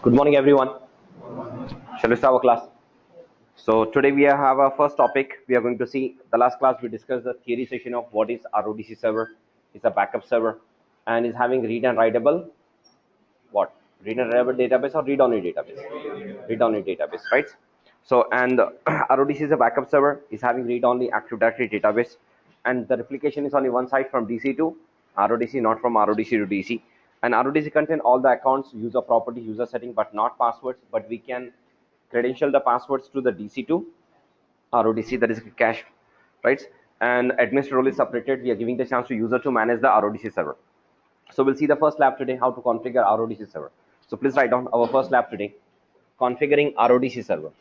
Good morning, everyone. Shall we start our class? So today we have our first topic. We are going to see the last class we discussed the theory session of what is RODC server. It's a backup server and is having read and writable what? Read and writable database or read-only database? Read-only database, right? So and RODC is a backup server. Is having read-only Active Directory database, and the replication is only one side from DC to RODC, not from RODC to DC. And RODC contain all the accounts, user property, user setting, but not passwords. But we can credential the passwords to the DC to RODC, that is cache, right? And administrator role is separated. We are giving the chance to user to manage the RODC server. So we'll see the first lab today, how to configure RODC server. So please write down our first lab today, configuring RODC server.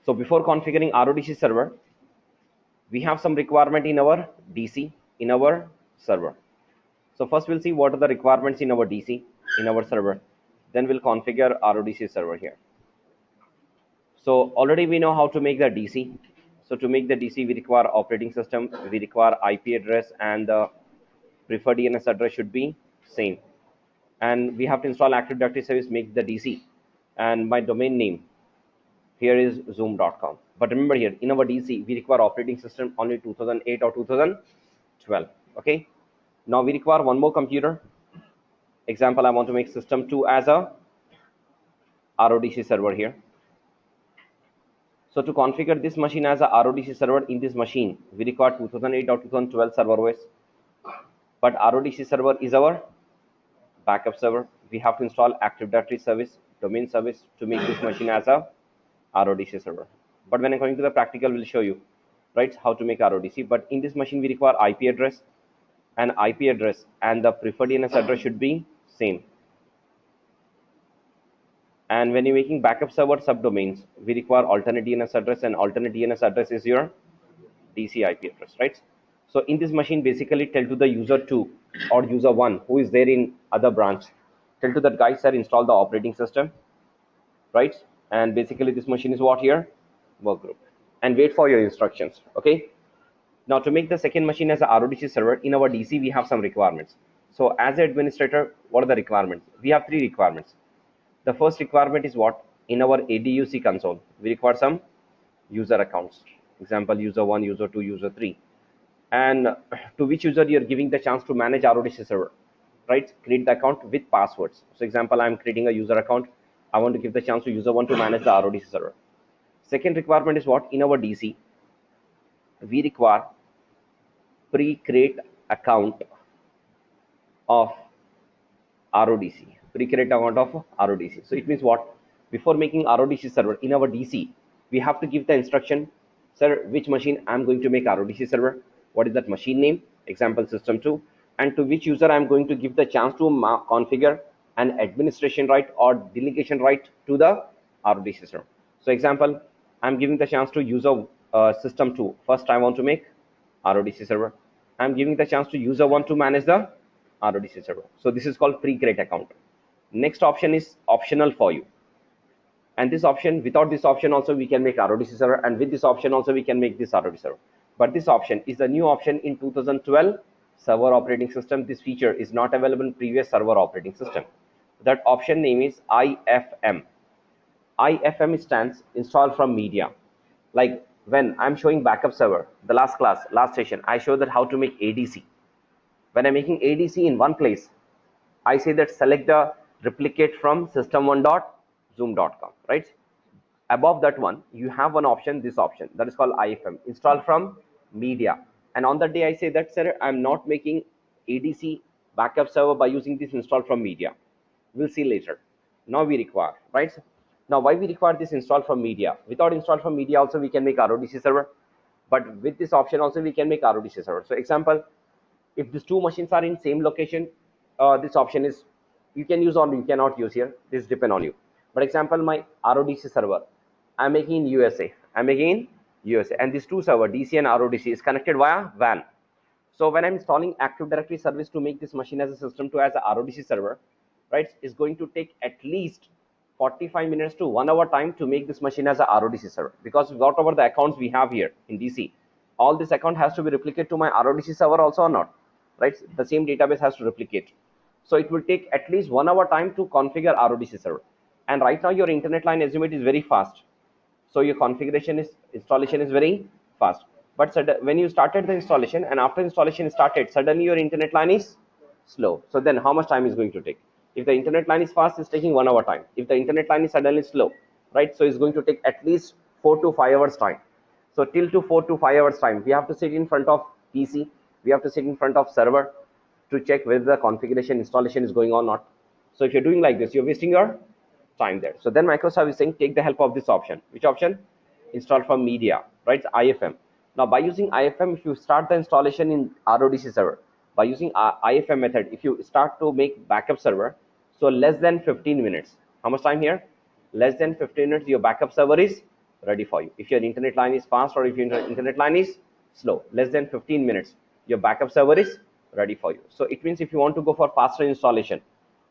So before configuring RODC server, we have some requirement in our DC, in our server. So first we'll see what are the requirements in our DC, in our server. Then we'll configure RODC server here. So already we know how to make the DC. So to make the DC, we require operating system, we require IP address, and the preferred DNS address should be same. And we have to install Active Directory service, make the DC. And my domain name here is zoom.com. But remember here, in our DC, we require operating system only 2008 or 2012. Okay. Now we require one more computer. Example, I want to make system 2 as a RODC server here. So to configure this machine as a RODC server in this machine, we require 2008 or 2012 server OS. But RODC server is our backup server. We have to install Active Directory service, domain service to make this machine as a RODC server. But when I'm going to the practical, we'll show you, right, how to make RODC. But in this machine, we require IP address, and IP address and the preferred DNS address should be same. And when you're making backup server subdomains, we require alternate DNS address, and alternate DNS address is your DC IP address, right? So in this machine, basically tell to the user 2 or user 1 who is there in other branch, tell to that guy, sir, install the operating system, right? And basically this machine is what here? Work group. And wait for your instructions, okay? Now to make the second machine as a RODC server, in our DC, we have some requirements. So as an administrator, what are the requirements? We have 3 requirements. The first requirement is what? In our ADUC console, we require some user accounts. Example, user 1, user 2, user 3. And to which user you're giving the chance to manage RODC server, right? Create the account with passwords. So example, I'm creating a user account. I want to give the chance to user 1 to manage the RODC server. Second requirement is what? In our DC, we require pre-create account of RODC. Pre-create account of RODC. So it means what? Before making RODC server in our DC, we have to give the instruction, sir, which machine I'm going to make RODC server. What is that machine name? Example, system 2. And to which user I'm going to give the chance to configure an administration right or delegation right to the RODC server. So example, I'm giving the chance to user system 2. First, I want to make RODC server. I'm giving the chance to user 1 to manage the RODC server. So this is called pre-create account. Next option is optional for you. And this option, without this option also we can make RODC server, and with this option also we can make this RODC server. But this option is the new option in 2012 server operating system. This feature is not available in previous server operating system. That option name is IFM. IFM stands install from media. Like when I'm showing backup server, the last class, last session, I showed that how to make ADC. When I'm making ADC in one place, I say that select the replicate from system1.zoom.com, right? Above that one, you have one option, this option, that is called IFM, install from media. And on that day, I say that, sir, I'm not making ADC backup server by using this install from media. We'll see later. Now we require, right? Now why we require this install from media? Without install from media also we can make RODC server, but with this option also we can make RODC server. So example, if these 2 machines are in same location, this option is you can use or you cannot use here. This depend on you. But example, my RODC server, I'm making in USA. I'm making in USA, and these 2 server DC and RODC is connected via WAN. So when I'm installing Active Directory service to make this machine as a system 2 as a RODC server, right, is going to take at least 45 minutes to 1 hour time to make this machine as a RODC server, because whatever the accounts we have here in DC, all this account has to be replicated to my RODC server also or not, right? The same database has to replicate. So it will take at least 1 hour time to configure RODC server. And right now your internet line estimate is very fast. So your installation is very fast. But when you started the installation and after installation started, suddenly your internet line is slow. So then how much time is going to take? If the internet line is fast, it's taking 1 hour time. If the internet line is suddenly slow, right? So it's going to take at least 4 to 5 hours time. So till to 4 to 5 hours time, we have to sit in front of PC, we have to sit in front of server to check whether the configuration installation is going on or not. So if you're doing like this, you're wasting your time there. So then Microsoft is saying, take the help of this option. Which option? Install from media, right? IFM. Now by using IFM, if you start the installation in RODC server, by using IFM method, if you start to make backup server, so less than 15 minutes. How much time here? Less than 15 minutes, your backup server is ready for you. If your internet line is fast or if your internet line is slow, less than 15 minutes, your backup server is ready for you. So it means if you want to go for faster installation,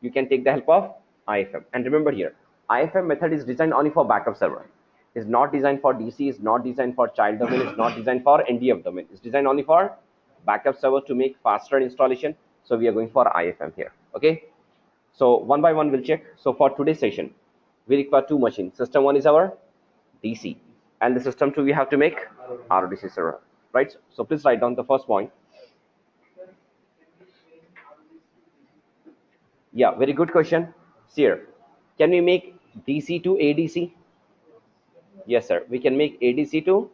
you can take the help of IFM. And remember here, IFM method is designed only for backup server. It's not designed for DC, it's not designed for child domain, it's not designed for NDF domain. It's designed only for backup server to make faster installation. So we are going for IFM here. Okay. So one by one we'll check. So for today's session, we require 2 machines. System 1 is our DC, and the system 2 we have to make RODC server, right? So please write down the first point. Yeah, very good question. Sir, can we make DC to ADC? Yes, sir. We can make DC to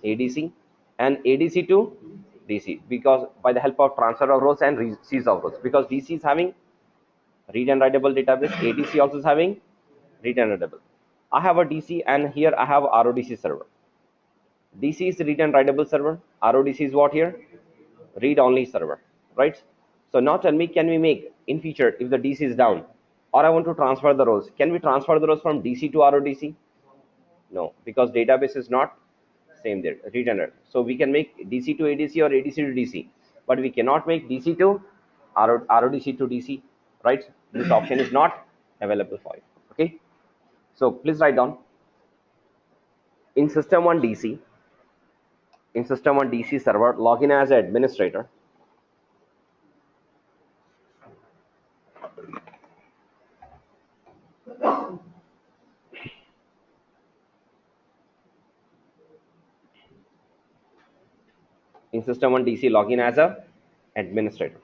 ADC and ADC to DC, because by the help of transfer of rows and seize of rows, because DC is having read and writable database, ADC also is having read and writable. I have a DC and here I have RODC server. DC is read and writable server. RODC is what here? Read only server, right? So now tell me, can we make in future if the DC is down or I want to transfer the rows, can we transfer the rows from DC to RODC? No, because database is not same there, read and write. So we can make DC to ADC or ADC to DC, but we cannot make DC to RODC to DC, right? This option is not available for you. Okay, so please write down in system 1 DC. In system 1 DC server, login as an administrator. In system 1 DC, login as a administrator.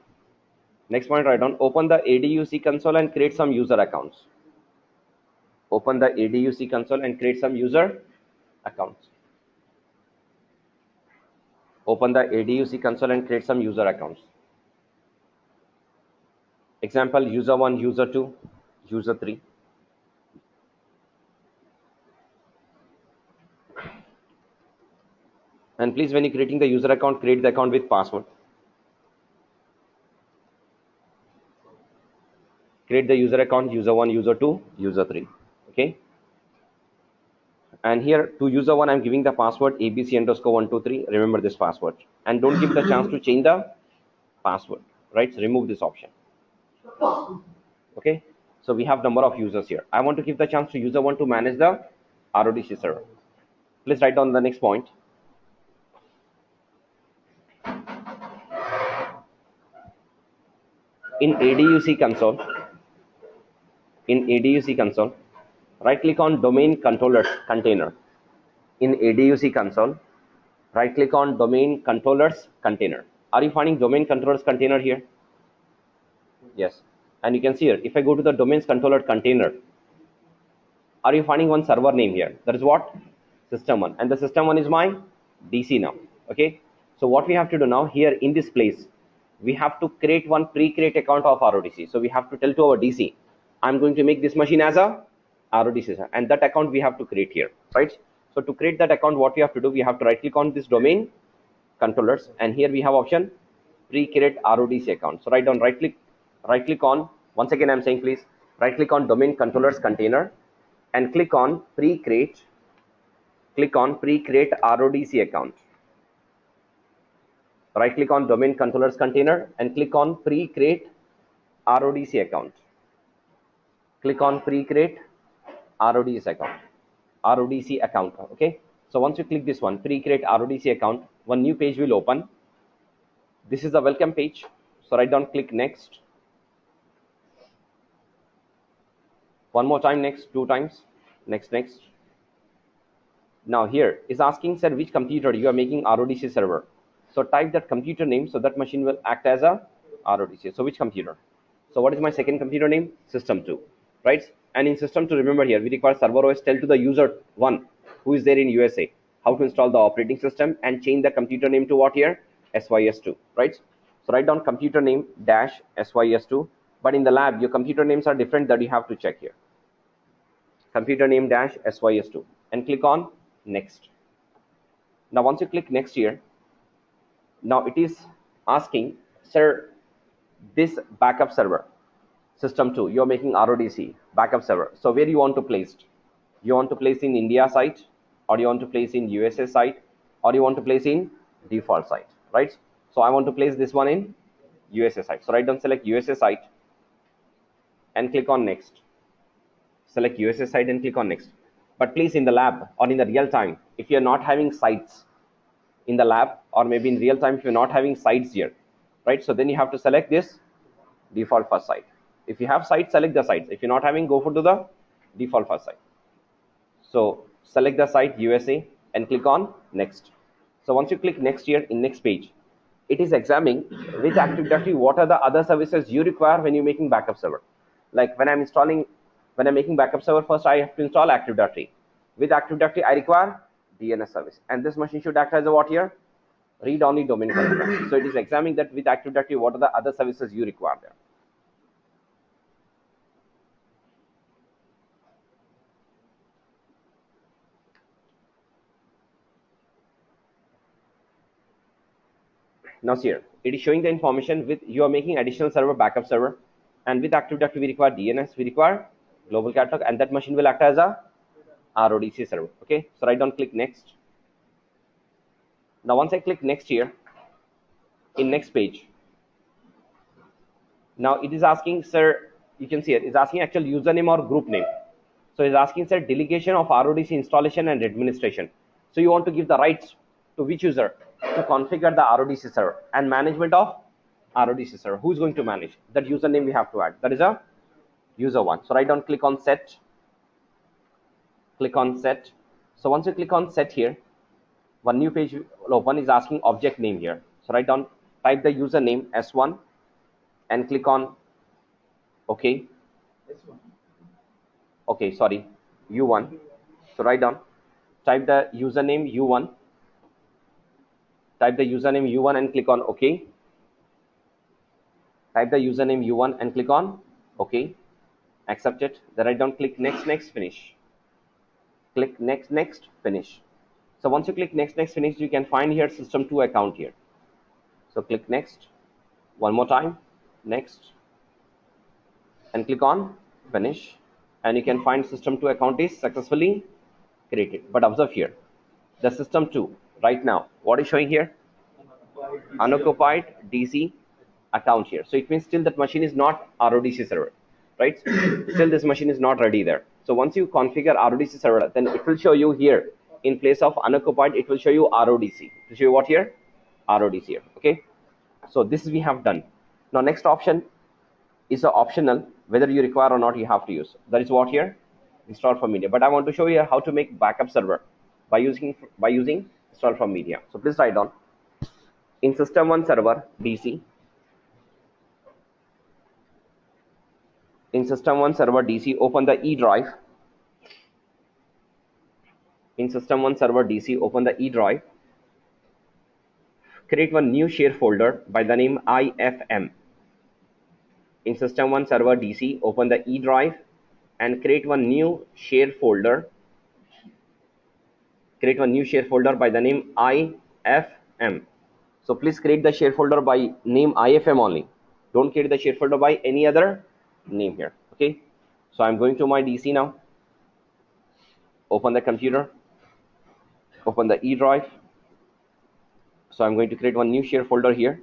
Next point, write down, open the ADUC console and create some user accounts. Open the ADUC console and create some user accounts. Open the ADUC console and create some user accounts. Example, user 1, user 2, user 3. And please, when you're creating the user account, create the account with password. Create the user account, user 1, user 2, user 3. Okay. And here to user 1, I'm giving the password abc_123. Remember this password. And don't give the chance to change the password, right? So remove this option. Okay. So we have number of users here. I want to give the chance to user 1 to manage the RODC server. Please write down the next point. In ADUC console, right click on domain controllers container. In ADUC console, right click on domain controllers container. Are you finding domain controllers container here? Yes. And you can see here, if I go to the domains controller container, are you finding one server name here? That is what? System 1. And the system 1 is my DC now. Okay. So what we have to do now here in this place, we have to create one pre-create account of RODC. So we have to tell to our DC, I'm going to make this machine as a RODC, and that account we have to create here, right? So to create that account, what we have to do, we have to right click on this domain controllers, and here we have option pre-create RODC account. So write down, right click on, once again I'm saying please, right click on domain controllers container and click on pre-create RODC account. Right click on domain controllers container and click on pre-create RODC account. Click on pre-create RODC account. Okay. So once you click this one, pre-create RODC account, one new page will open. This is the welcome page. So write down, click next. One more time, next, 2 times, next, next. Now here is asking, sir, which computer you are making RODC server. So type that computer name, so that machine will act as a RODC. So which computer? So what is my second computer name? System 2, right? And in system 2, remember here, we require server OS tell to the user 1 who is there in USA how to install the operating system and change the computer name to what here? SYS2, right? So write down computer name dash SYS2. But in the lab, your computer names are different, that you have to check here. Computer name dash SYS2 and click on next. Now once you click next here, now it is asking, sir, this backup server system 2 you're making RODC backup server, so where you want to place it? You want to place in India site, or you want to place in USA site, or you want to place in default site, right? So I want to place this one in USA site. So write down, select USA site and click on next. Select USA site and click on next. But please, in the lab or in the real time, if you're not having sites in the lab, or maybe in real time if you're not having sites here, right? So then you have to select this default first site. If you have sites, select the sites. If you're not having, go for to the default first site. So select the site USA and click on next. So once you click next here, in next page, it is examining with Active Directory what are the other services you require when you're making backup server. Like when I'm making backup server, first I have to install Active Directory. With Active Directory, I require DNS service, and this machine should act as a what here? Read-only domain controller. So it is examining that with Active Directory, what are the other services you require there. Now here, it is showing the information with you are making additional server, backup server, and with Active Directory we require DNS, we require global catalog, and that machine will act as a RODC server. Okay, so write down, click next. Now once I click next here, in next page, now it is asking, sir, you can see it is asking actual username or group name. So it's asking, sir, delegation of RODC installation and administration. So you want to give the rights to which user to configure the RODC server, and management of RODC server. Who's going to manage? That username we have to add. That is a user 1. So write down, click on set. Click on set. So once you click on set here, one new page will open, is asking object name here. So write down, type the username S1 and click on OK. Okay, sorry, U1. So write down, type the username U1. Type the username U1 and click on OK. Type the username U1 and click on OK. Accept it. Then write down, click next, next, finish. Click next, next, finish. So once you click next, next, finish, you can find here system 2 account here. So click next. One more time, next, and click on finish. And you can find system 2 account is successfully created. But observe here, the system 2 right now, what is showing here? Unoccupied DC account here. So it means still that machine is not RODC server, right? Still this machine is not ready there. So once you configure RODC server, then it will show you here in place of unoccupied, it will show you RODC. It will show you what here? RODC here. Okay. So this we have done. Now next option is optional, whether you require or not, you have to use. That is what here? Install from media. But I want to show you how to make backup server by using install from media. So please write down, in system 1 server DC. In system 1 server DC, open the E drive. In system 1 server DC, open the E drive. Create one new share folder by the name IFM. In system 1 server DC, open the E drive and create one new share folder. Create one new share folder by the name IFM. So please create the share folder by name IFM only. Don't create the share folder by any other name here. Okay. So I'm going to my DC now. Open the computer. Open the E drive. So I'm going to create one new share folder here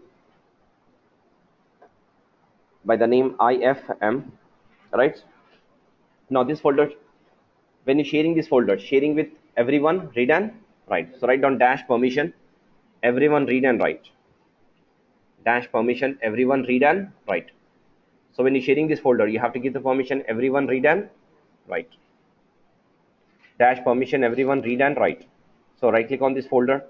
by the name IFM, right? Now this folder, when you're sharing this folder, sharing with everyone, read and Right. So write down dash permission, everyone read and write. Dash permission, everyone read and write. So when you're sharing this folder, you have to give the permission, everyone read and write. Dash permission, everyone read and write. So right click on this folder,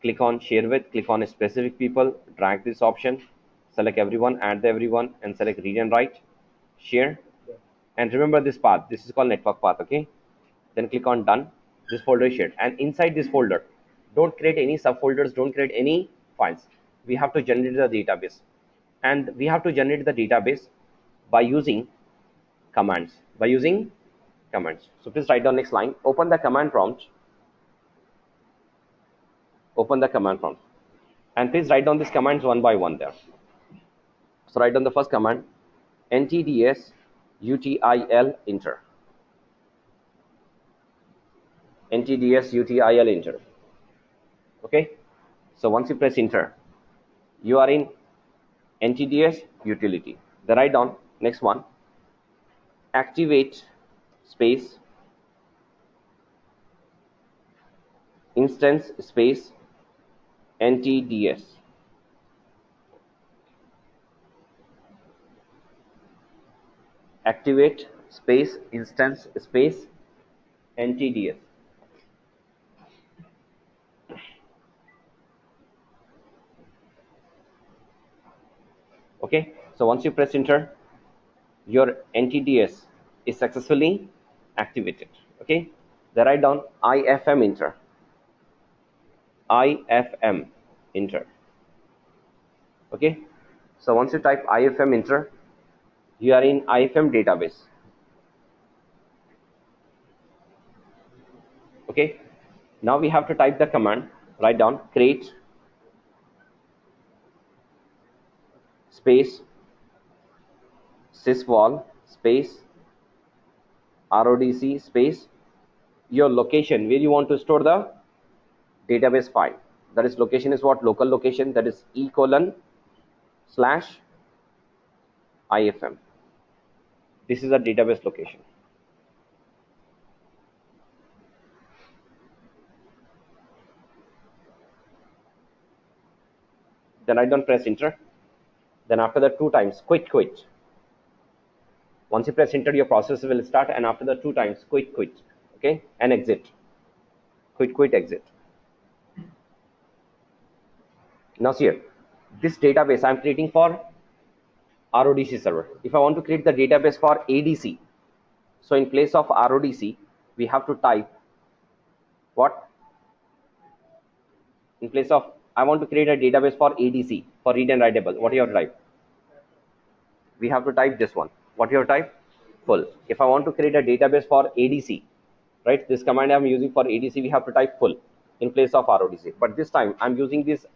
click on share with, click on specific people, drag this option, select everyone, add the everyone, and select read and write, share. And remember this path, this is called network path, okay? Then click on done. This folder is shared, and inside this folder, don't create any subfolders, don't create any files. We have to generate the database, and we have to generate the database by using commands. So please write down next line. Open the command prompt. And please write down these commands one by one there. So write down the first command, ntds util enter. ntds util enter. Okay. So once you press enter, you are in ntds utility. Then write down next one, activate space instance space ntds. Activate space instance space ntds. Okay, so once you press enter, your ntds is successfully activated. Okay, then write down ifm enter. ifm enter. Okay, so once you type ifm enter, you are in ifm database. Okay, now we have to type the command. Write down create space sysvol space RODC space your location where you want to store the database file. That is location is what? Local location, that is e:/ifm. This is a database location. Then I don't press enter. Then after that 2 times quit. Once you press enter, your process will start, and after the 2 times quit. Okay, and exit. Quit, exit. Now see here, this database I'm creating for RODC server. If I want to create the database for ADC, so in place of RODC, we have to type what? In place of, I want to create a database for ADC, for read and writable. What do you have to type? We have to type this one. What you have to type? Full. If I want to create a database for ADC, right? This command I'm using for ADC, we have to type full in place of RODC. But this time I'm using this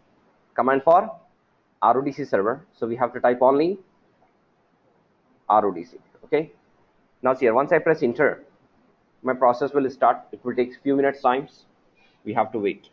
command for RODC server, so we have to type only RODC. Okay. Now see here, once I press enter, my process will start. It will take few minutes times. We have to wait.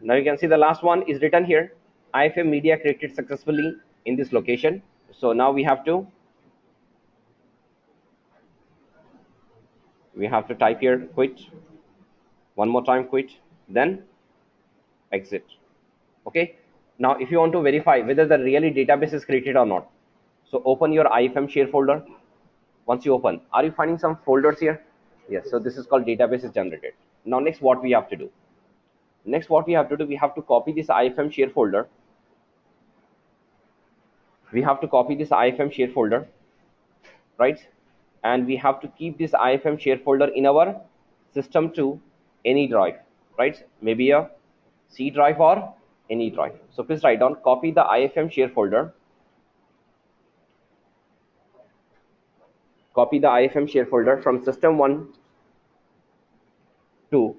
Now you can see the last one is written here. IFM media created successfully in this location. So now we have to type here quit. One more time quit, then exit. Okay. Now if you want to verify whether the really database is created or not, so open your IFM share folder. Once you open, are you finding some folders here? Yes. So this is called database is generated. Now next what we have to do? We have to copy this IFM share folder. Right? And we have to keep this IFM share folder in our system to any drive, right? Maybe a C drive or any drive. So please write down, copy the IFM share folder. Copy the IFM share folder from system 1 to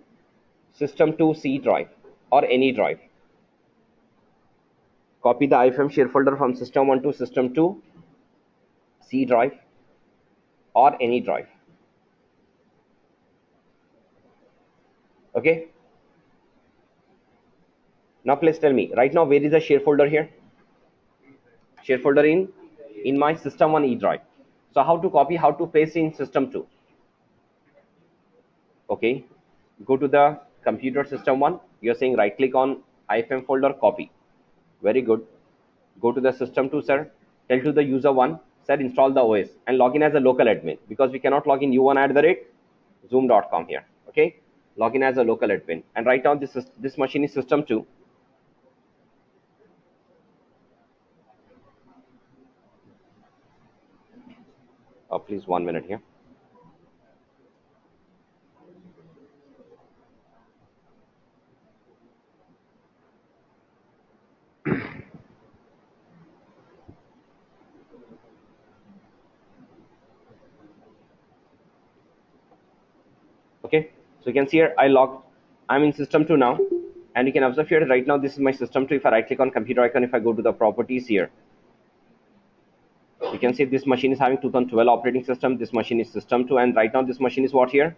system 2 C drive or any drive. Copy the IFM share folder from system 1 to system 2 C drive, or any drive. Okay. Now please tell me, right now, where is the share folder here? Share folder in my system 1 E drive. So how to copy, how to paste in system 2? Okay. Go to the computer system 1. You're saying right click on IFM folder, copy. Very good. Go to the system 2, sir. Tell to the user 1, sir, install the OS and log in as a local admin, because we cannot log in u1@zoom.com here. Okay. Log in as a local admin. And right now this machine is system 2. Please 1 minute here. Okay, so you can see here I'm in system 2 now, and you can observe here right now this is my system 2. If I right click on computer icon, if I go to the properties here, you can see this machine is having 2012 operating system, this machine is system 2, and right now this machine is what here?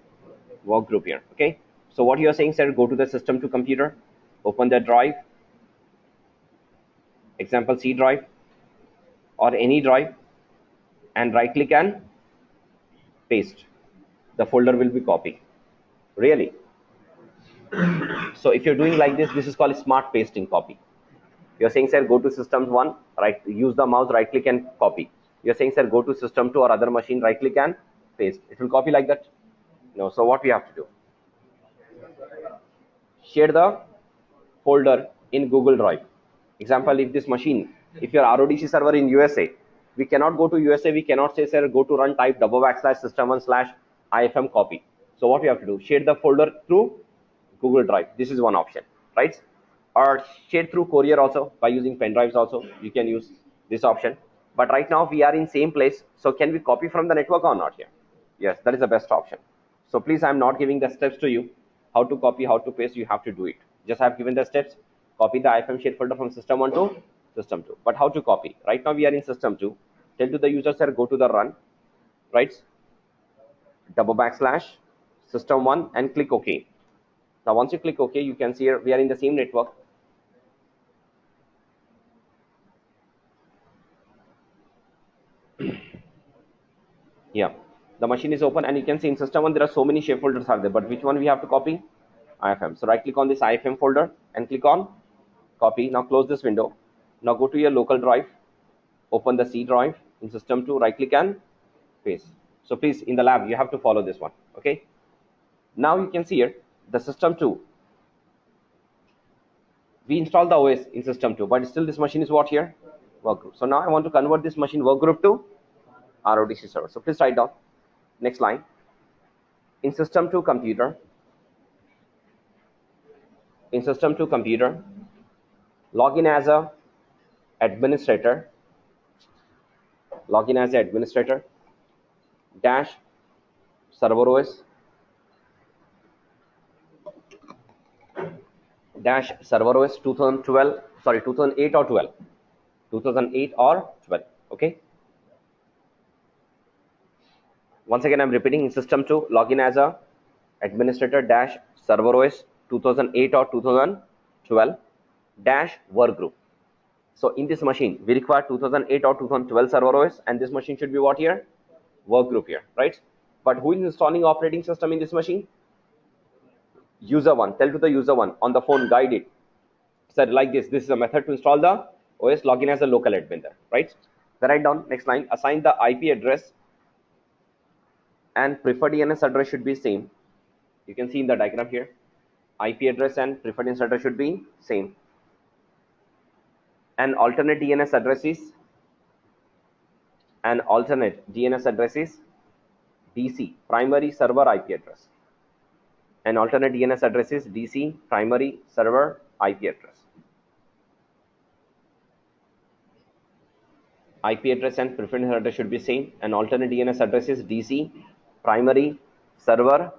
Work group here. Okay, so what you are saying, sir, go to the system 2 computer, open the drive, example C drive or any drive, and right click and paste. The folder will be copied. Really? So if you're doing like this is called smart pasting copy. You're saying, sir, go to system 1, right, use the mouse, right click and copy. You're saying, sir, go to system 2 or other machine, right click and paste. It will copy like that? No. So what we have to do? Share the folder in Google Drive. Example, if this machine, if your RODC server in USA, we cannot go to USA, we cannot say, sir, go to run type /system1/ifm copy. So what we have to do? Share the folder through Google Drive. This is one option, right? Or share through courier also, by using pen drives also you can use this option. But right now we are in same place, so can we copy from the network or not here? Yes, that is the best option. So please, I'm not giving the steps to you how to copy, how to paste. You have to do it. Just have given the steps. Copy the ifm share folder from system 1 to system 2. But how to copy? Right now we are in system 2. Tell to the user, sir, go to the run, right, /system1 and click OK. Now once you click OK, you can see here we are in the same network. Yeah, the machine is open, and you can see in system 1 there are so many shape folders are there, but which one we have to copy? IFM. So right click on this IFM folder and click on copy. Now close this window. Now go to your local drive, open the C drive in system 2, right click and paste. So please, in the lab you have to follow this one. Okay, now you can see here the system 2, we installed the OS in system 2, but still this machine is what here? Work group. So now I want to convert this machine work group to RODC server. So please write down next line. In system 2 computer, log in as a administrator, dash server OS dash server OS 2012, sorry, 2008 or 12, 2008 or 12. Okay, once again I'm repeating, in system 2 login as a administrator dash server OS 2008 or 2012 dash work group. So in this machine we require 2008 or 2012 server OS, and this machine should be what here? Work group here, right? But who is installing operating system in this machine? User 1. Tell to the user 1 on the phone, guide it, said like this is a method to install the OS, login as a local admin there, right? Then write down next line, assign the IP address and preferred DNS address should be same. You can see in the diagram here, IP address and preferred DNS address should be same, and alternate DNS address is DC, primary server IP address, and alternate DNS address is DC, primary server IP address. IP address and preferred DNS address should be same, and alternate DNS address is DC, primary server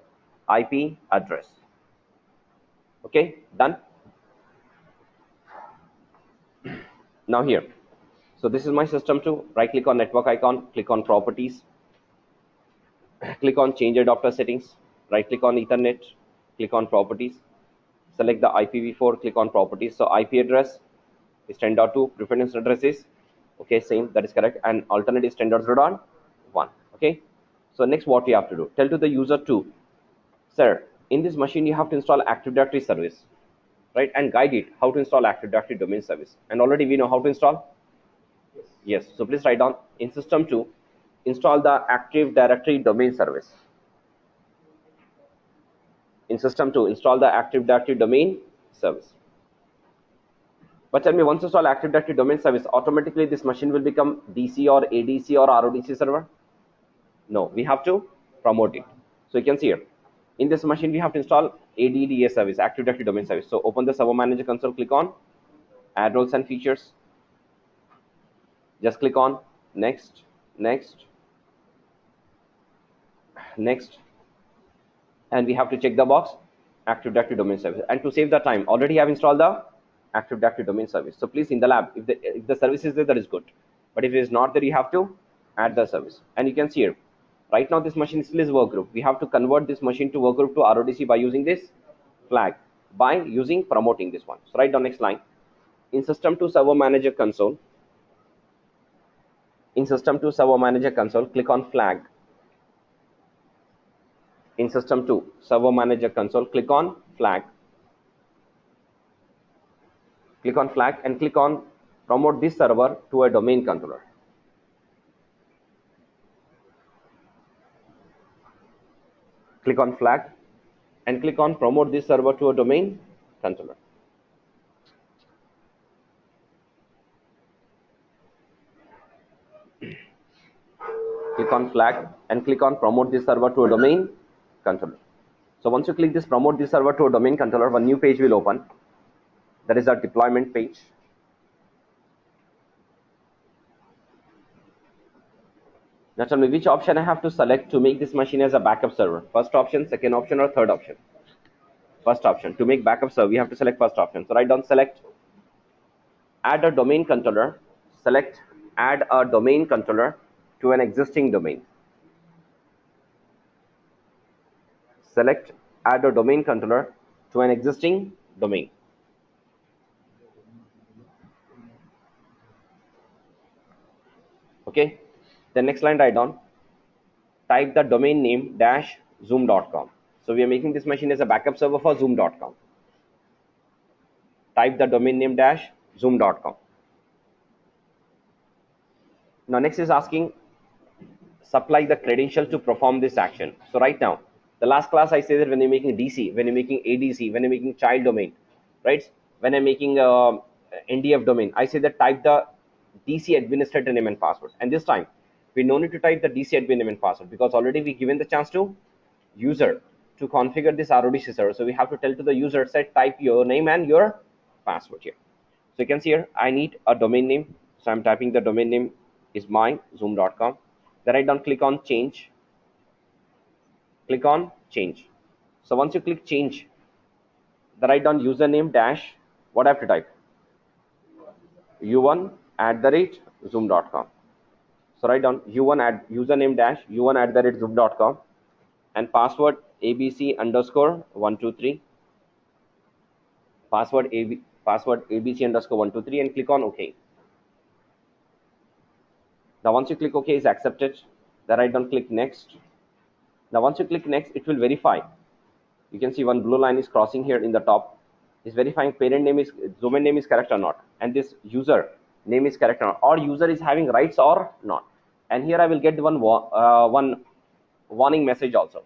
IP address. Okay, done. Now here, So this is my system 2. Right click on network icon, click on properties, click on change adapter settings, right click on Ethernet, click on properties, select the IPv4, click on properties. So IP address is 10.2, preference address is okay, same, that is correct, and alternate is 10.0.1. Okay, so next what you have to do, tell to the user 2, sir, in this machine you have to install Active Directory service, right, and guide it how to install Active Directory domain service. And already we know how to install. Yes, so please write down in system 2, install the Active Directory domain service. In system 2, install the Active Directory domain service. But tell me, once you install Active Directory domain service, automatically this machine will become DC or ADC or RODC server? No, we have to promote it. So you can see here, in this machine we have to install ADDS service, Active Directory domain service. So open the Server Manager console, click on Add Roles and Features. Just click on Next, Next, Next, and we have to check the box Active Directory domain service. And to save the time, already have installed the Active Directory domain service. So please, in the lab, if the service is there, that is good. But if it is not there, you have to add the service. And you can see here, right now this machine still is workgroup. We have to convert this machine to workgroup to RODC by using this flag, by using promoting this one. So write down next line. In System 2 Server Manager console, in System 2 Server Manager console, click on flag. In System 2 Server Manager console, click on flag. Click on flag and click on promote this server to a domain controller. Click on flag and click on promote this server to a domain controller. Click on flag and click on promote this server to a domain controller. So once you click this promote this server to a domain controller, one new page will open. That is our deployment page. Now tell me which option I have to select to make this machine as a backup server. First option, second option, or third option? First option. To make backup server, we have to select first option. So write down select add a domain controller. Select add a domain controller to an existing domain. Select add a domain controller to an existing domain. Okay. The next line, write down type the domain name dash zoom.com. So we are making this machine as a backup server for zoom.com. Type the domain name dash zoom.com. Now next is asking supply the credential to perform this action. So right now, the last class I said that when you're making DC, when you're making ADC, when you're making child domain, right? When I'm making NDF domain, I say that type the DC administrator name and password. And this time, we no need to type the DC admin name and password because already we given the chance to user to configure this RODC server. So we have to tell to the user set type your name and your password here. So you can see here, I need a domain name. So I'm typing the domain name is my zoom.com. Then write down click on change. Click on change. So once you click change, then write down username dash what I have to type u1@zoom.com. So write down u1 at username dash u1@zoom.com and password abc_123. Password abc_123 and click on OK. Now once you click OK, is accepted. Then write down click next. Now once you click next, it will verify. You can see one blue line is crossing here in the top. It's verifying parent name is domain name is correct or not, and this user name is correct or not, or user is having rights or not. And here I will get one warning message also.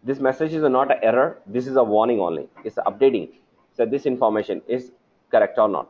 This message is not an error. This is a warning only. It's updating. So this information is correct or not.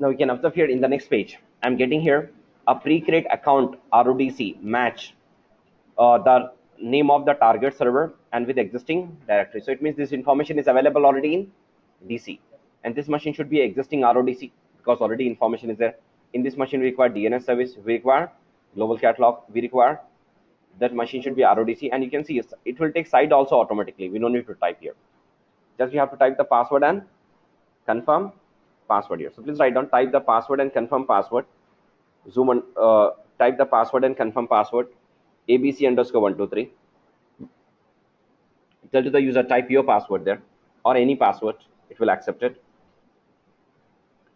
Now we can observe here in the next page, I'm getting here a pre-create account RODC match the name of the target server and with existing directory. So it means this information is available already in DC, and this machine should be existing RODC because already information is there. In this machine we require DNS service, we require global catalog, we require that machine should be RODC, and you can see it will take site also automatically. We don't need to type here. Just you have to type the password and confirm password here. So please write down, type the password and confirm password. Zoom on, type the password and confirm password. ABC underscore 123. Tell to the user type your password there or any password. It will accept it.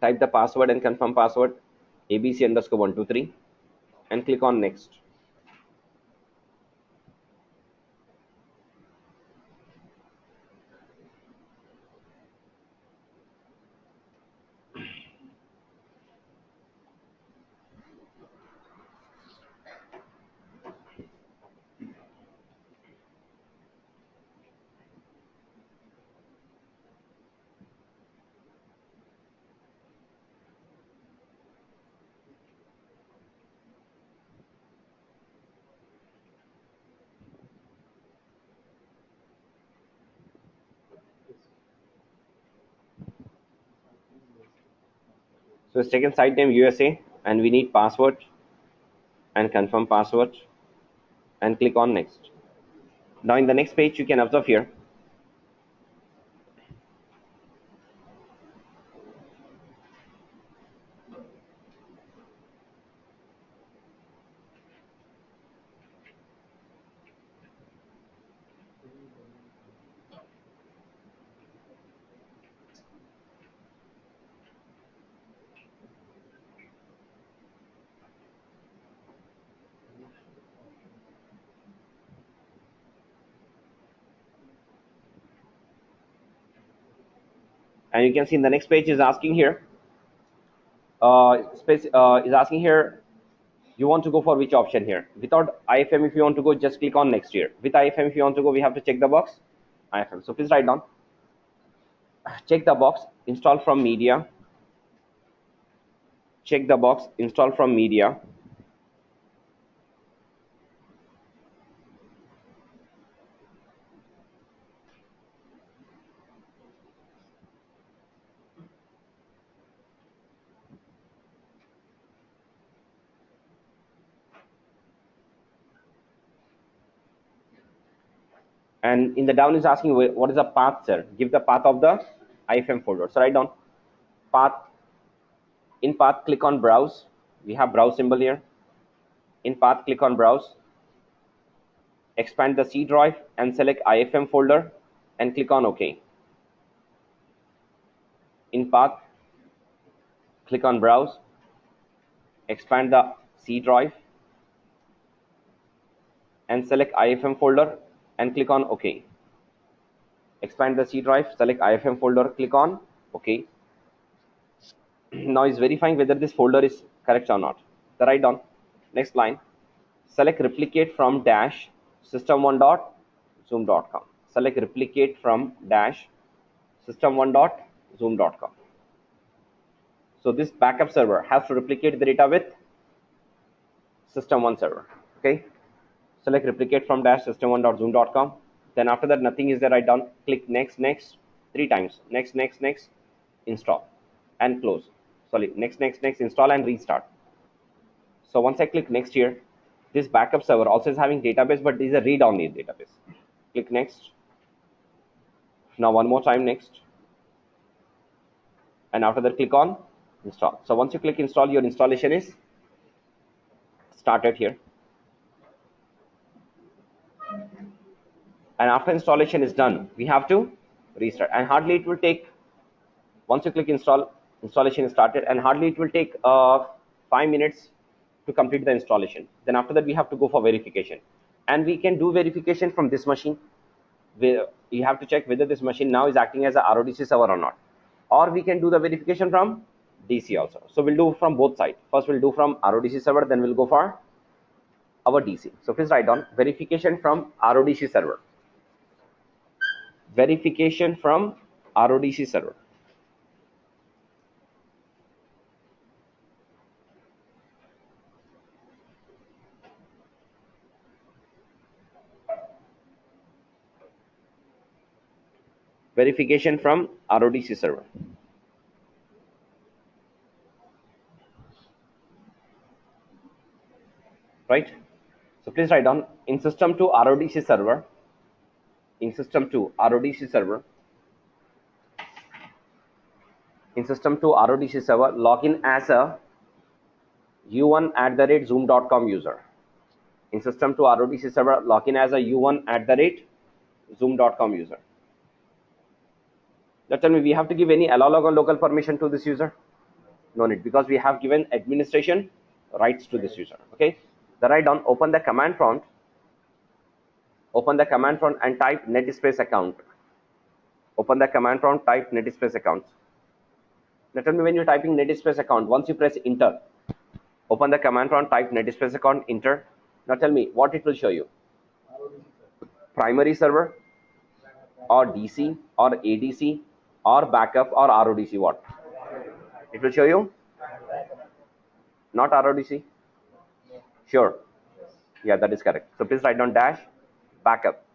Type the password and confirm password. ABC underscore 123 and click on next. So it's taken site name USA and we need password and confirm password and click on next. Now in the next page you can observe here and you can see in the next page is asking here is asking here you want to go for which option here. Without IFM if you want to go, just click on next here. With IFM if you want to go, we have to check the box IFM. So please write down, check the box install from media, check the box install from media, and in the down is asking what is the path, sir. Give the path of the IFM folder. So write down path. In path click on browse, we have browse symbol here. In path click on browse, expand the C drive and select IFM folder and click on OK. In path click on browse, expand the C drive and select IFM folder and click on OK. Expand the C drive, select IFM folder, click on OK. Now is verifying whether this folder is correct or not. So write down next line, select replicate from dash system1.zoom.com. Select replicate from dash system1.zoom.com. So this backup server has to replicate the data with system1 server. Okay. Select replicate from dash system1.zoom.com. Then after that nothing is there, write down, click next, next 3 times, next, next, next, install and close. Sorry, next, next, next, install and restart. So once I click next here, this backup server also is having database, but this is a read-only database. Click next. Now one more time next. And after that click on install. So once you click install, your installation is started here. And after installation is done, we have to restart, and hardly it will take, once you click install, installation is started, and hardly it will take 5 minutes to complete the installation. Then after that we have to go for verification, and we can do verification from this machine. You have to check whether this machine now is acting as a RODC server or not, or we can do the verification from DC also. So we'll do from both sides. First we'll do from RODC server, then we'll go for our DC. So please write down verification from RODC server. Verification from RODC server. Verification from RODC server. Right? So please write down in system to RODC server. In system to RODC server. In system to RODC server, login as a u1@zoom.com user. In system to RODC server, login as a u1@zoom.com user. Now tell me, we have to give any allow log or local permission to this user? No need, because we have given administration rights to this user. Okay. Then write down, open the command prompt and type netspace account. Open the command prompt, type netspace account. Now tell me, when you're typing netspace account, once you press enter, open the command prompt, type netspace account, enter. Now tell me what it will show you. Primary server or DC or ADC or backup or RODC, what? It will show you? Not RODC? Sure. Yeah, that is correct. So please write down dash backup.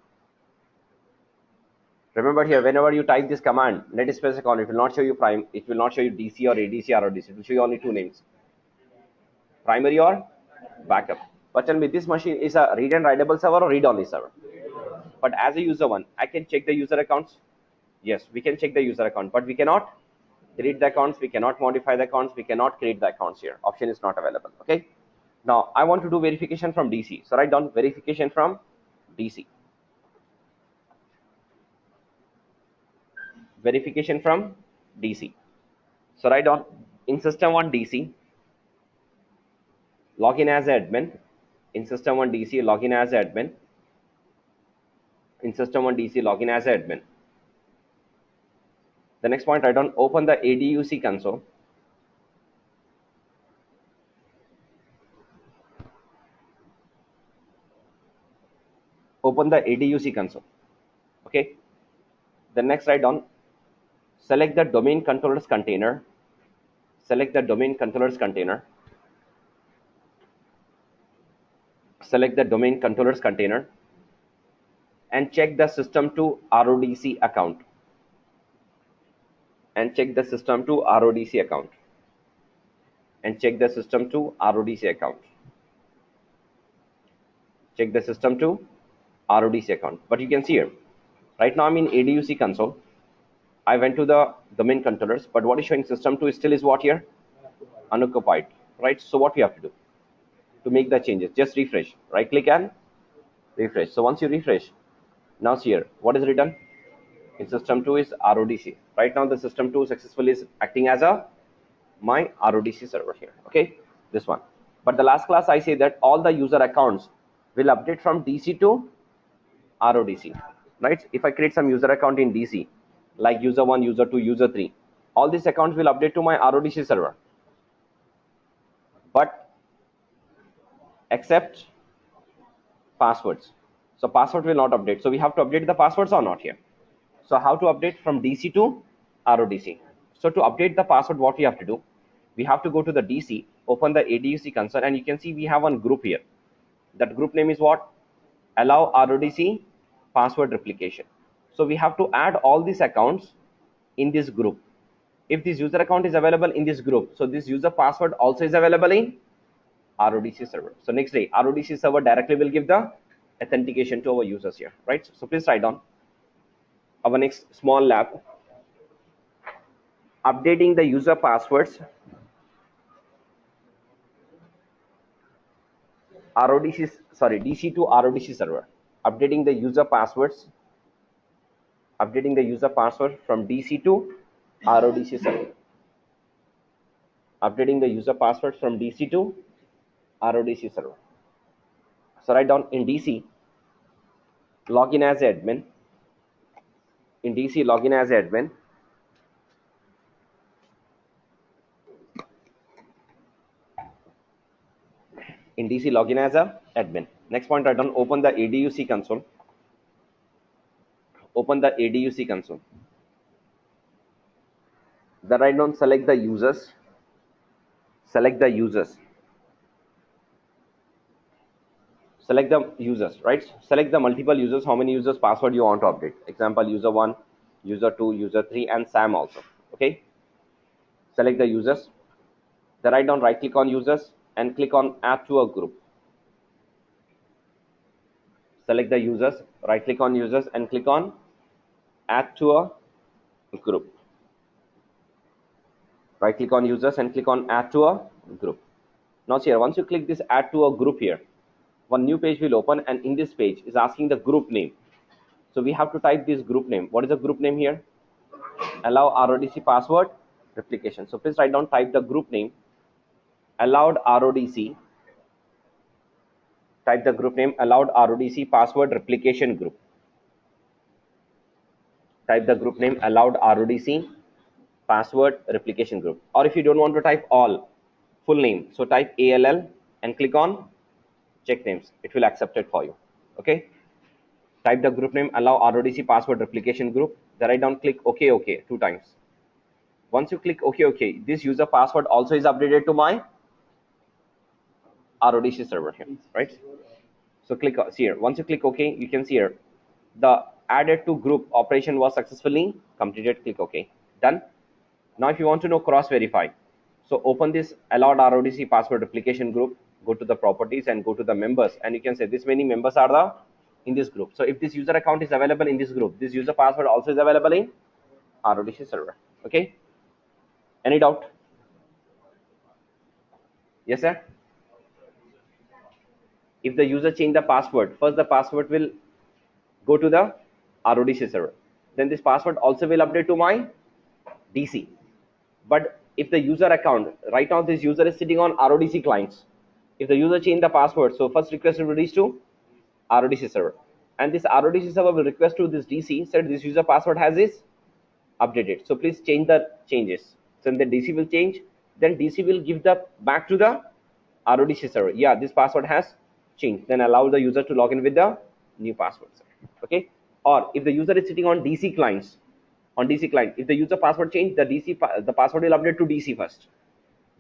Remember here, whenever you type this command, netspace account, it will not show you it will not show you DC or ADC or RODC. It will show you only two names. Primary or backup. But tell me, this machine is a read and writable server or read-only server? But as a user one, I can check the user accounts. Yes, we can check the user account, but we cannot delete the accounts, we cannot modify the accounts, we cannot create the accounts here. Option is not available. Okay. Now I want to do verification from DC. So write down verification from DC. Verification from DC. So write down in system one DC, login as admin. In system one DC, login as admin. In system one DC, login as admin. The next point, write down open the ADUC console. Open the ADUC console. Okay. The next, write down select the domain controllers container. Select the domain controllers container. Select the domain controllers container and check the system to RODC account. And check the system to RODC account. And check the system to RODC account. Check the system to RODC account. But you can see here, right now I'm in ADUC console. I went to the domain controllers, but what is showing system 2 still is what here? Unoccupied, right? So what we have to do to make the changes? Just refresh, right click and refresh. So once you refresh, now see here, what is written? In system 2 is RODC. Right now the system 2 successfully is acting as a my RODC server here. Okay, this one. But the last class I say that all the user accounts will update from DC to RODC, right? If I create some user account in DC, like user 1, user 2, user 3, all these accounts will update to my RODC server, but except passwords. So password will not update. So we have to update the passwords or not here. So how to update from DC to RODC? So to update the password, what we have to do? We have to go to the DC, open the ADUC console, and you can see we have one group here. That group name is what? Allow RODC password replication. So we have to add all these accounts in this group. If this user account is available in this group, so this user password also is available in RODC server. So next day, RODC server directly will give the authentication to our users here, right? So please write down our next small lab. Updating the user passwords. DC to RODC server. Updating the user passwords. Updating the user password from DC to RODC server. Updating the user password from DC to RODC server. So write down in DC, login as admin. In DC, login as admin. In DC, login as a admin. Next point, write down open the ADUC console. Open the ADUC console. Then write down select the users. Select the users. Select the users, right? Select the multiple users, how many users password you want to update. Example, user 1, user 2, user 3, and Sam also. Okay, select the users. Then right click on users and click on add to a group. Select the users, right click on users and click on add to a group. Right click on users and click on add to a group. Now here, once you click this add to a group here, one new page will open, and in this page is asking the group name. So we have to type this group name. What is the group name here? Allow RODC password replication. So please write down, type the group name, allowed RODC. Type the group name, allowed RODC password replication group. Type the group name, allowed RODC password replication group. Or if you don't want to type all, full name, so type ALL and click on check names. It will accept it for you. Okay. Type the group name, allow RODC password replication group. Then write down, click OK 2 times. Once you click OK, this user password also is updated to my RODC server here, right? So click here. Once you click OK, you can see here the added to group operation was successfully completed. Click OK. Done. Now if you want to know cross verify, so open this allowed RODC password replication group, go to the properties and go to the members, and you can say this many members are the in this group. So if this user account is available in this group, this user password also is available in RODC server. Okay. Any doubt? Yes, sir. If the user change the password, first the password will go to the RODC server. Then this password also will update to my DC. But if the user account, right now this user is sitting on RODC clients. If the user change the password, so first request will reach to RODC server. And this RODC server will request to this DC, said this user password has is updated. So please change the changes. So then the DC will change. Then DC will give the back to the RODC server. Yeah, this password has changed. Then allow the user to log in with the new password. Okay. Or if the user is sitting on DC clients, if the user password change, the password will update to DC first.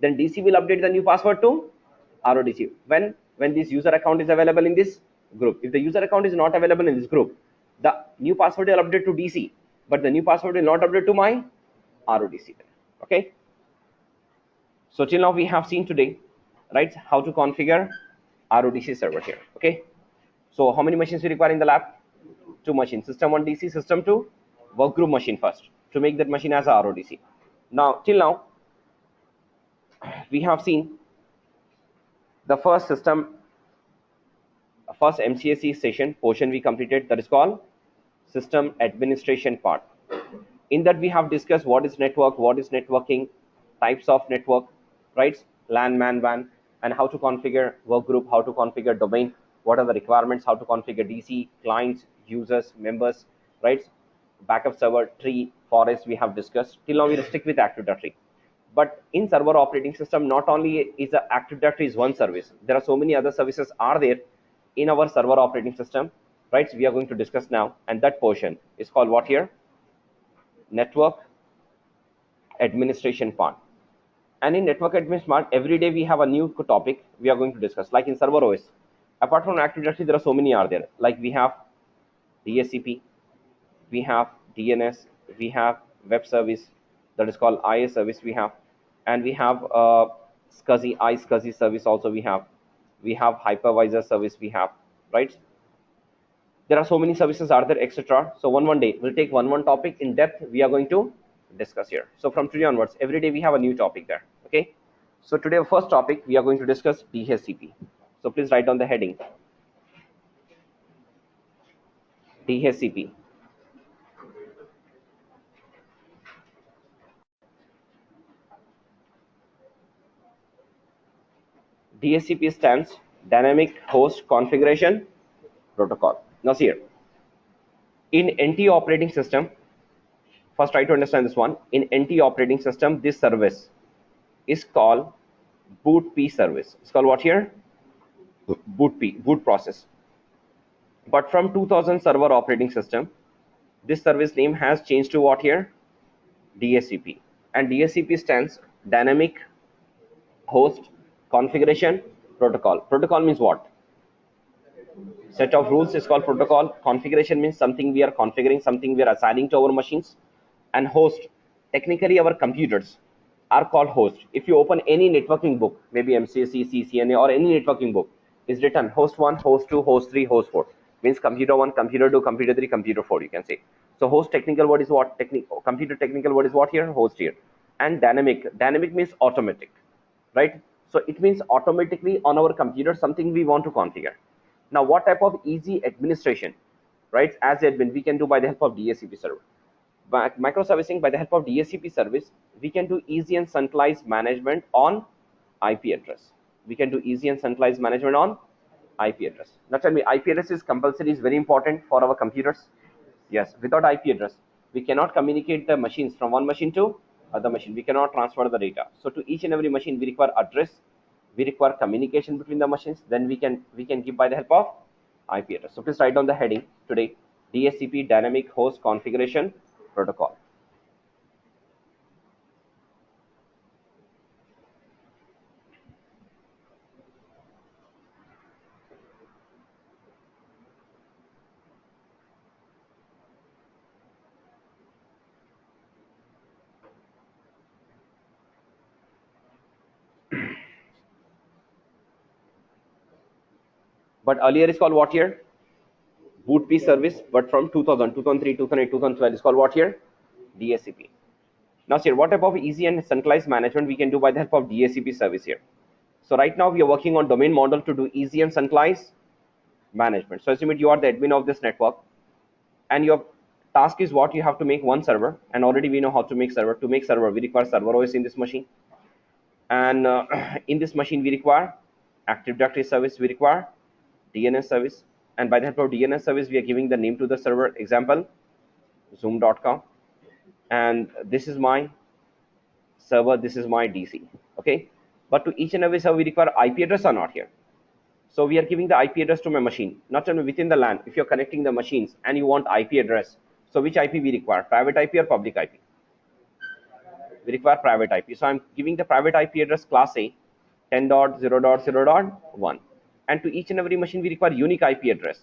Then DC will update the new password to RODC. When this user account is available in this group. If the user account is not available in this group, the new password will update to DC, but the new password will not update to my RODC. Okay. So till now we have seen today, right, how to configure RODC server here. Okay. So how many machines we require in the lab? 2 machines. System 1 DC, system 2 workgroup machine first to make that machine as a RODC. Now till now we have seen the first MCSC session portion we completed, that is called system administration part. In that we have discussed what is network, what is networking, types of network, right? LAN, MAN, WAN, and how to configure workgroup, how to configure domain, what are the requirements, how to configure DC, clients, users, members, right? Backup server, tree, forest we have discussed. Till now we stick with Active Directory. But in server operating system, not only is the Active Directory is one service, there are so many other services are there in our server operating system, right? So we are going to discuss now, and that portion is called what here? Network administration part. And in network administration part, every day we have a new topic we are going to discuss. Like in server OS, apart from Active Directory, there are so many are there. Like we have DHCP, we have DNS, we have web service, that is called IS service we have, and we have SCSI, iSCSI service also we have hypervisor service we have, right? There are so many services are there, etc. So one day we'll take one topic in depth we are going to discuss here. So from today onwards, every day we have a new topic there. Okay. So today first topic we are going to discuss DHCP. So please write down the heading DHCP. DHCP stands Dynamic Host Configuration Protocol. Now see here, in NT operating system, first try to understand this one. In NT operating system, this service is called boot P service. It's called what here? Boot P, boot process. But from 2000 server operating system, this service name has changed to what here? DHCP. And DHCP stands Dynamic Host Configuration Protocol. Protocol means what? Set of rules is called protocol. Configuration means something we are configuring, something we are assigning to our machines. And host, technically our computers are called host. If you open any networking book, maybe MCSC, CCNA, or any networking book, is written host 1, host 2, host 3, host 4. Means computer 1, computer 2, computer 3, computer 4, you can say. So host technical word is what? Computer technical word is what here? Host here. And dynamic. Dynamic means automatic, right? So it means automatically on our computer something we want to configure. Now, what type of easy administration, right? As admin, we can do by the help of DHCP server. By microservicing, by the help of DHCP service, we can do easy and centralized management on IP address. We can do easy and centralized management on IP address. Now, tell me, IP address is compulsory, is very important for our computers. Yes, without IP address, we cannot communicate the machines from one machine to other machine. We cannot transfer the data. So to each and every machine, we require address. We require communication between the machines. Then we can give by the help of IP address. So please write down the heading today: DHCP Dynamic Host Configuration Protocol. But earlier is called what here? Boot P service. But from 2000, 2003, 2008, 2012 is called what here? DHCP. Now, sir, what type of easy and centralized management we can do by the help of DHCP service here? So right now we are working on domain model to do easy and centralized management. So assume you are the admin of this network, and your task is what? You have to make one server, and already we know how to make server. To make server, we require server OS in this machine, and in this machine we require Active Directory service, we require DNS service, and by the help of DNS service we are giving the name to the server, example zoom.com, and this is my server, this is my DC. Okay, but to each and every server we require IP address or not here. So we are giving the IP address to my machine, not only within the LAN. If you're connecting the machines and you want IP address, so which IP we require? Private IP or public IP? We require private IP. So I'm giving the private IP address class A 10.0.0.1. And to each and every machine we require unique IP address.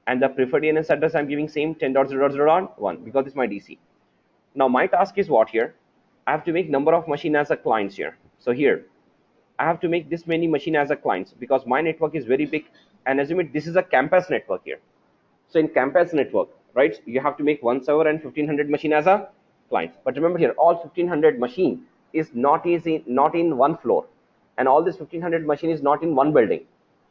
And the preferred DNS address I'm giving same 10.0.0.1 because it's my DC. Now my task is what here? I have to make number of machine as a clients here. So here I have to make this many machine as a clients because my network is very big, and assume it this is a campus network here. So in campus network, right, you have to make one server and 1500 machine as a clients. But remember here, all 1500 machine is not in one floor, and all this 1500 machine is not in one building.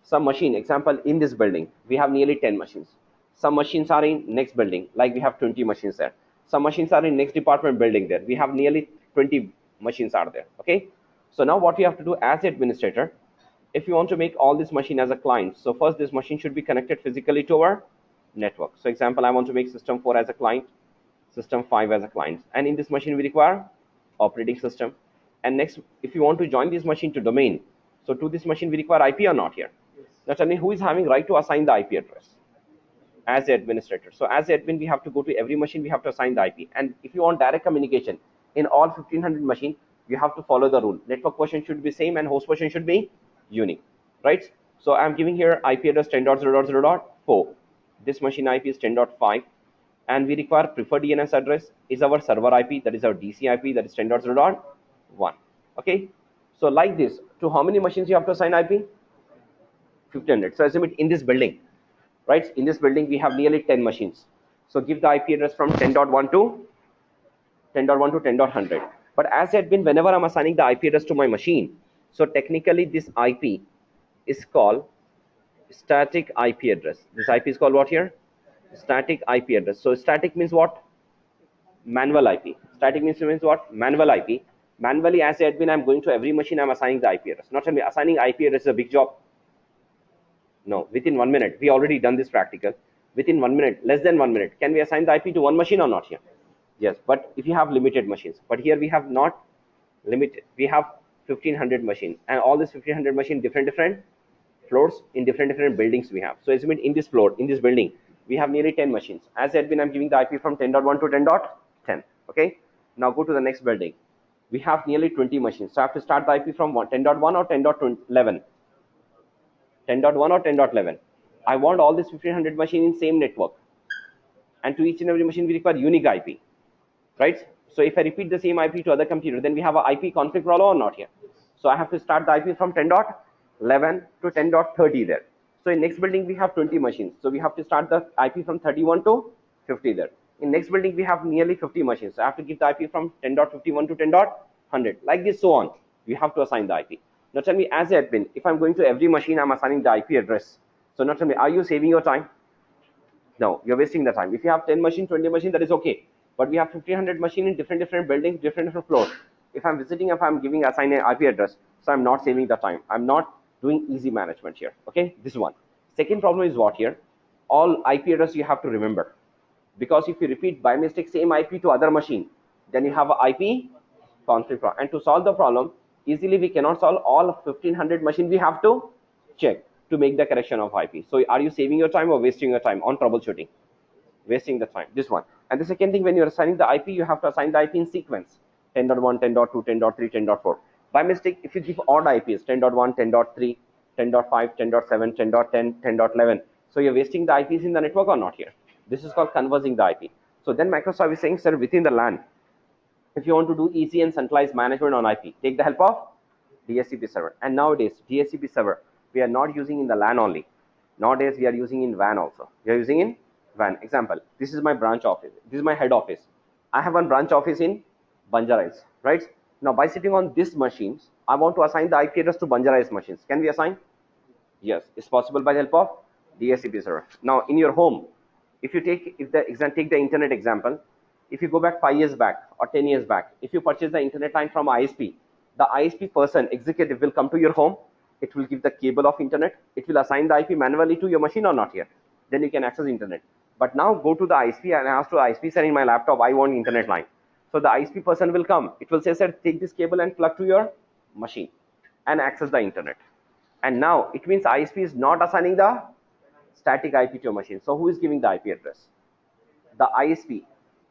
Some machine, example, in this building we have nearly 10 machines. Some machines are in next building, like we have 20 machines there. Some machines are in next department building, there we have nearly 20 machines are there. Okay, so now what we have to do as administrator, if you want to make all this machine as a client, so first this machine should be connected physically to our network. So example, I want to make system 4 as a client, system 5 as a client, and in this machine we require operating system. And next, if you want to join this machine to domain, so to this machine we require IP or not here? Now tell me, who is having right to assign the IP address? As the administrator. So as the admin, we have to go to every machine, we have to assign the IP. And if you want direct communication in all 1500 machine, you have to follow the rule. Network version should be same and host version should be unique, right? So I'm giving here IP address 10.0.0.4. This machine IP is 10.5, and we require preferred DNS address is our server IP, that is our DC IP, that is 10.0.1. Okay, so like this, to how many machines you have to assign IP? 1500. So assume it in this building, right? In this building we have nearly 10 machines. So give the IP address from 10.1 to 10.1 to 10.100. But as admin, whenever I'm assigning the IP address to my machine, so technically this IP is called static IP address. This IP is called what here? Static IP address. So static means what? Manual IP. Static means what? Manual IP. Manually, as admin, I'm going to every machine, I'm assigning the IP address. Not only assigning IP address is a big job. No, within 1 minute, we already done this practical. Within 1 minute, less than 1 minute, can we assign the IP to one machine or not here? Yes, but if you have limited machines, but here we have not limited. We have 1500 machines, and all this 1500 machine different floors in different buildings we have. So assume in this floor, in this building, we have nearly 10 machines. As admin, I'm giving the IP from 10.1 to 10.10. Okay. Now go to the next building. We have nearly 20 machines. So I have to start the IP from 10.1 or 10.11. 10.1 or 10.11. I want all these 1500 machine in same network, and to each and every machine we require unique IP, right? So if I repeat the same IP to other computer, then we have a IP conflict problem or not here. So I have to start the IP from 10.11 to 10.30 there. So in next building we have 20 machines, so we have to start the IP from 31 to 50 there. In next building we have nearly 50 machines, so I have to give the IP from 10.51 to 10.100, like this, so on. We have to assign the IP. Now tell me, as an admin, if I'm going to every machine, I'm assigning the IP address. So now tell me, are you saving your time? No, you're wasting the time. If you have 10 machine, 20 machine, that is okay. But we have 1500 machine in different buildings, different floors. If I'm visiting, if I'm giving assign an IP address, so I'm not saving the time. I'm not doing easy management here. Okay, this one. Second problem is what here? All IP address you have to remember, because if you repeat by mistake same IP to other machine, then you have a IP conflict problem. And to solve the problem easily, we cannot solve all 1500 machine. We have to check to make the correction of IP. So are you saving your time or wasting your time on troubleshooting? Wasting the time, this one. And the second thing, when you're assigning the IP, you have to assign the IP in sequence: 10.1, 10.2, 10.3, 10.4. By mistake, if you give odd IPs, 10.1, 10.3, 10.5, 10.7, 10.10, 10.11, so you're wasting the IPs in the network or not here. This is called converging the IP. So then Microsoft is saying, sir, within the LAN, if you want to do easy and centralized management on IP, take the help of DHCP server. And nowadays, DHCP server, we are not using in the LAN only. Nowadays, we are using in WAN also. We are using in WAN. Example, this is my branch office. This is my head office. I have one branch office in Banjarais, right? Now, by sitting on these machines, I want to assign the IP address to Banjarais machines. Can we assign? Yes, it's possible by the help of DHCP server. Now, in your home, if you take the internet example, if you go back 5 years back or 10 years back, if you purchase the internet line from ISP, the ISP person, executive, will come to your home. It will give the cable of internet. It will assign the IP manually to your machine or not here. Then you can access internet. But now go to the ISP and ask to ISP, sir, in my laptop, I want internet line. So the ISP person will come. It will say, sir, take this cable and plug to your machine and access the internet. And now it means ISP is not assigning the static IP to your machine. So who is giving the IP address? The ISP.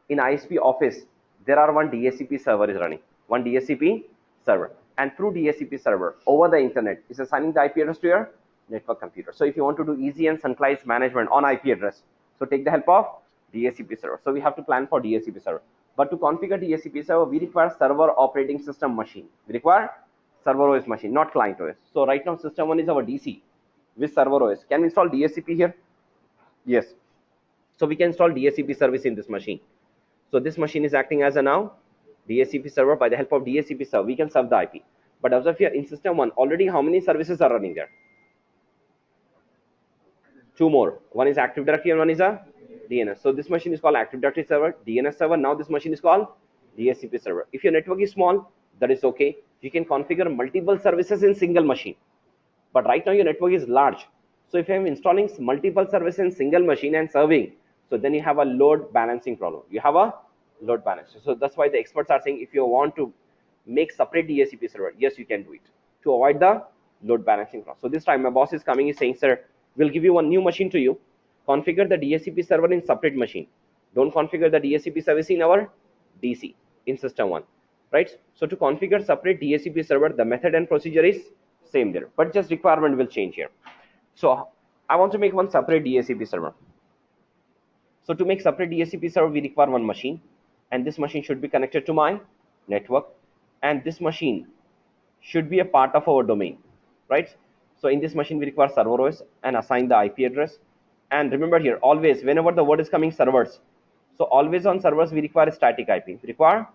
In ISP office, there are one DHCP server is running, one DHCP server, and through DHCP server over the internet is assigning the IP address to your network computer. So if you want to do easy and centralized management on IP address, so take the help of DHCP server. So we have to plan for DHCP server. But to configure DHCP server, we require server operating system machine. We require server OS machine, not client OS. So right now system 1 is our DC with server OS. Can we install DHCP here? Yes. So we can install DHCP service in this machine. So this machine is acting as a now DHCP server. By the help of DHCP server, we can serve the IP. But observe here, in system 1, already how many services are running there? 2 more. One is Active Directory and one is a DNS. So this machine is called Active Directory server, DNS server. Now this machine is called DHCP server. If your network is small, that is okay. You can configure multiple services in single machine. But right now your network is large. So if I'm installing multiple services in single machine and serving, so then you have a load balancing problem. You have a load balance. So that's why the experts are saying, if you want to make separate DHCP server, yes, you can do it to avoid the load balancing problem. So this time my boss is coming, is saying, sir, we'll give you one new machine to you. Configure the DHCP server in separate machine. Don't configure the DHCP service in our DC in system 1, right? So to configure separate DHCP server, the method and procedure is same there, but just requirement will change here. So I want to make one separate DHCP server. So to make separate DHCP server, we require one machine, and this machine should be connected to my network, and this machine should be a part of our domain, right? So in this machine, we require server OS and assign the IP address. And remember here, always, whenever the word is coming servers, so always on servers, we require static IP. We require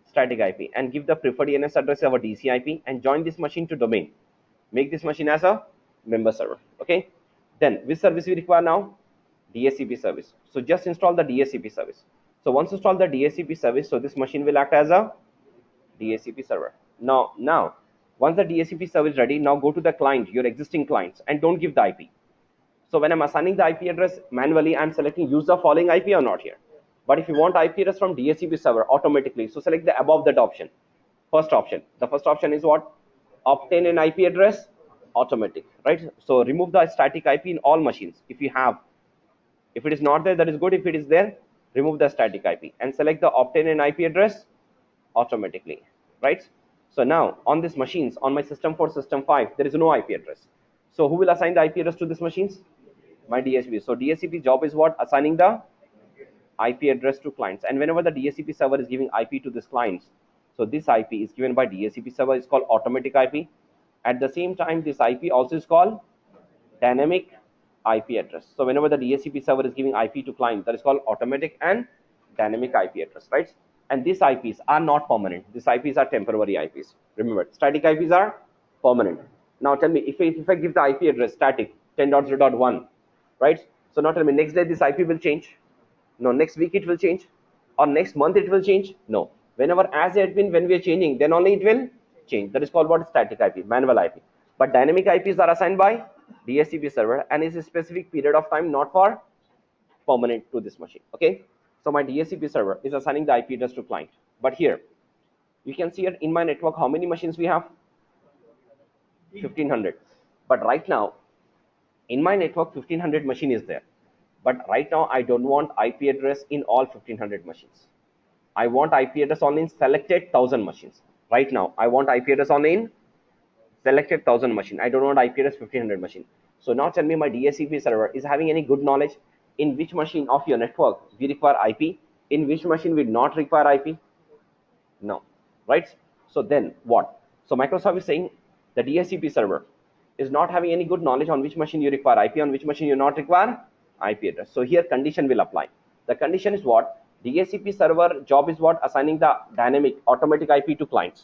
static IP and give the preferred DNS address of our DC IP and join this machine to domain. Make this machine as a member server, okay? Then which service we require now? DHCP service. So just install the DHCP service. So once install the DHCP service, so this machine will act as a DHCP server. Now, once the DHCP service is ready, now go to the client, your existing clients, and don't give the IP. So when I'm assigning the IP address manually, I'm selecting use the following IP or not here. But if you want IP address from DHCP server automatically, so select the above that option. First option. The first option is what? Obtain an IP address automatic, right? So remove the static IP in all machines. If you have, if it is not there, that is good. If it is there, remove the static IP and select the obtain an IP address automatically, right? So now on these machines, on my system 4, system 5, there is no IP address. So who will assign the IP address to these machines? My DHCP. So DHCP job is what? Assigning the IP address to clients. And whenever the DHCP server is giving IP to this clients, so this IP is given by DHCP server is called automatic IP. At the same time, this IP also is called dynamic IP address. So whenever the DHCP server is giving IP to client, that is called automatic and dynamic IP address, right? And these IPs are not permanent. These IPs are temporary IPs. Remember, static IPs are permanent. Now tell me, if I give the IP address static 10.0.1, right? So now tell me, next day this IP will change. No, next week it will change, or next month it will change. No, whenever as admin when we are changing, then only it will change. That is called what? Static IP, manual IP. But dynamic IPs are assigned by DHCP server and is a specific period of time, not for permanent to this machine. Okay, so my DHCP server is assigning the IP address to client. But here you can see it in my network how many machines we have. 1500. But right now in my network 1500 machine is there. But right now I don't want IP address in all 1500 machines. I want IP address only in selected 1000 machines. Right now I want IP address only in selected 1000 machine. I don't want IP address 1500 machine. So now tell me, my DHCP server is having any good knowledge in which machine of your network we require IP, in which machine we not require IP? No, right? So then what? So Microsoft is saying the DHCP server is not having any good knowledge on which machine you require IP, on which machine you not require IP address. So here condition will apply. The condition is what? DHCP server job is what? Assigning the dynamic automatic IP to clients.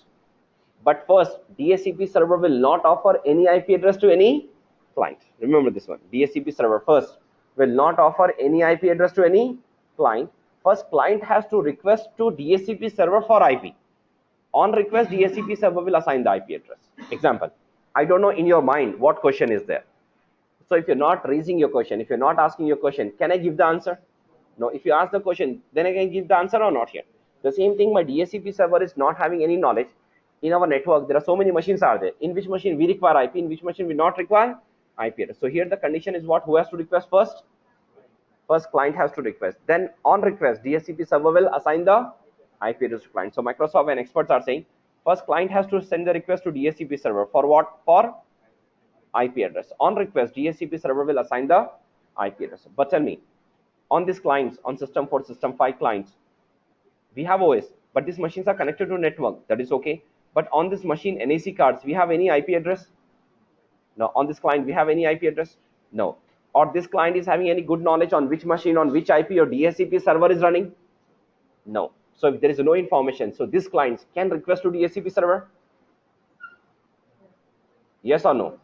But first, DHCP server will not offer any IP address to any client. Remember this one. DHCP server first will not offer any IP address to any client. First, client has to request to DHCP server for IP. On request, DHCP server will assign the IP address. Example, I don't know in your mind what question is there. So if you're not raising your question, if you're not asking your question, can I give the answer? No. If you ask the question, then I can give the answer or not here. The same thing, my DHCP server is not having any knowledge. In our network, there are so many machines are there. In which machine we require IP, in which machine we not require IP address. So here the condition is what? Who has to request first? First, client has to request. Then on request, DHCP server will assign the IP address to client. So Microsoft and experts are saying, first client has to send the request to DHCP server for what? For IP address. On request, DHCP server will assign the IP address. But tell me, on these clients, on system 4, system 5 clients, we have OS, but these machines are connected to network. That is okay. But on this machine, NAC cards, we have any IP address? No. On this client, we have any IP address? No. Or this client is having any good knowledge on which machine, on which IP or DHCP server is running? No. So if there is no information, so these clients can request to DHCP server? Yes or no?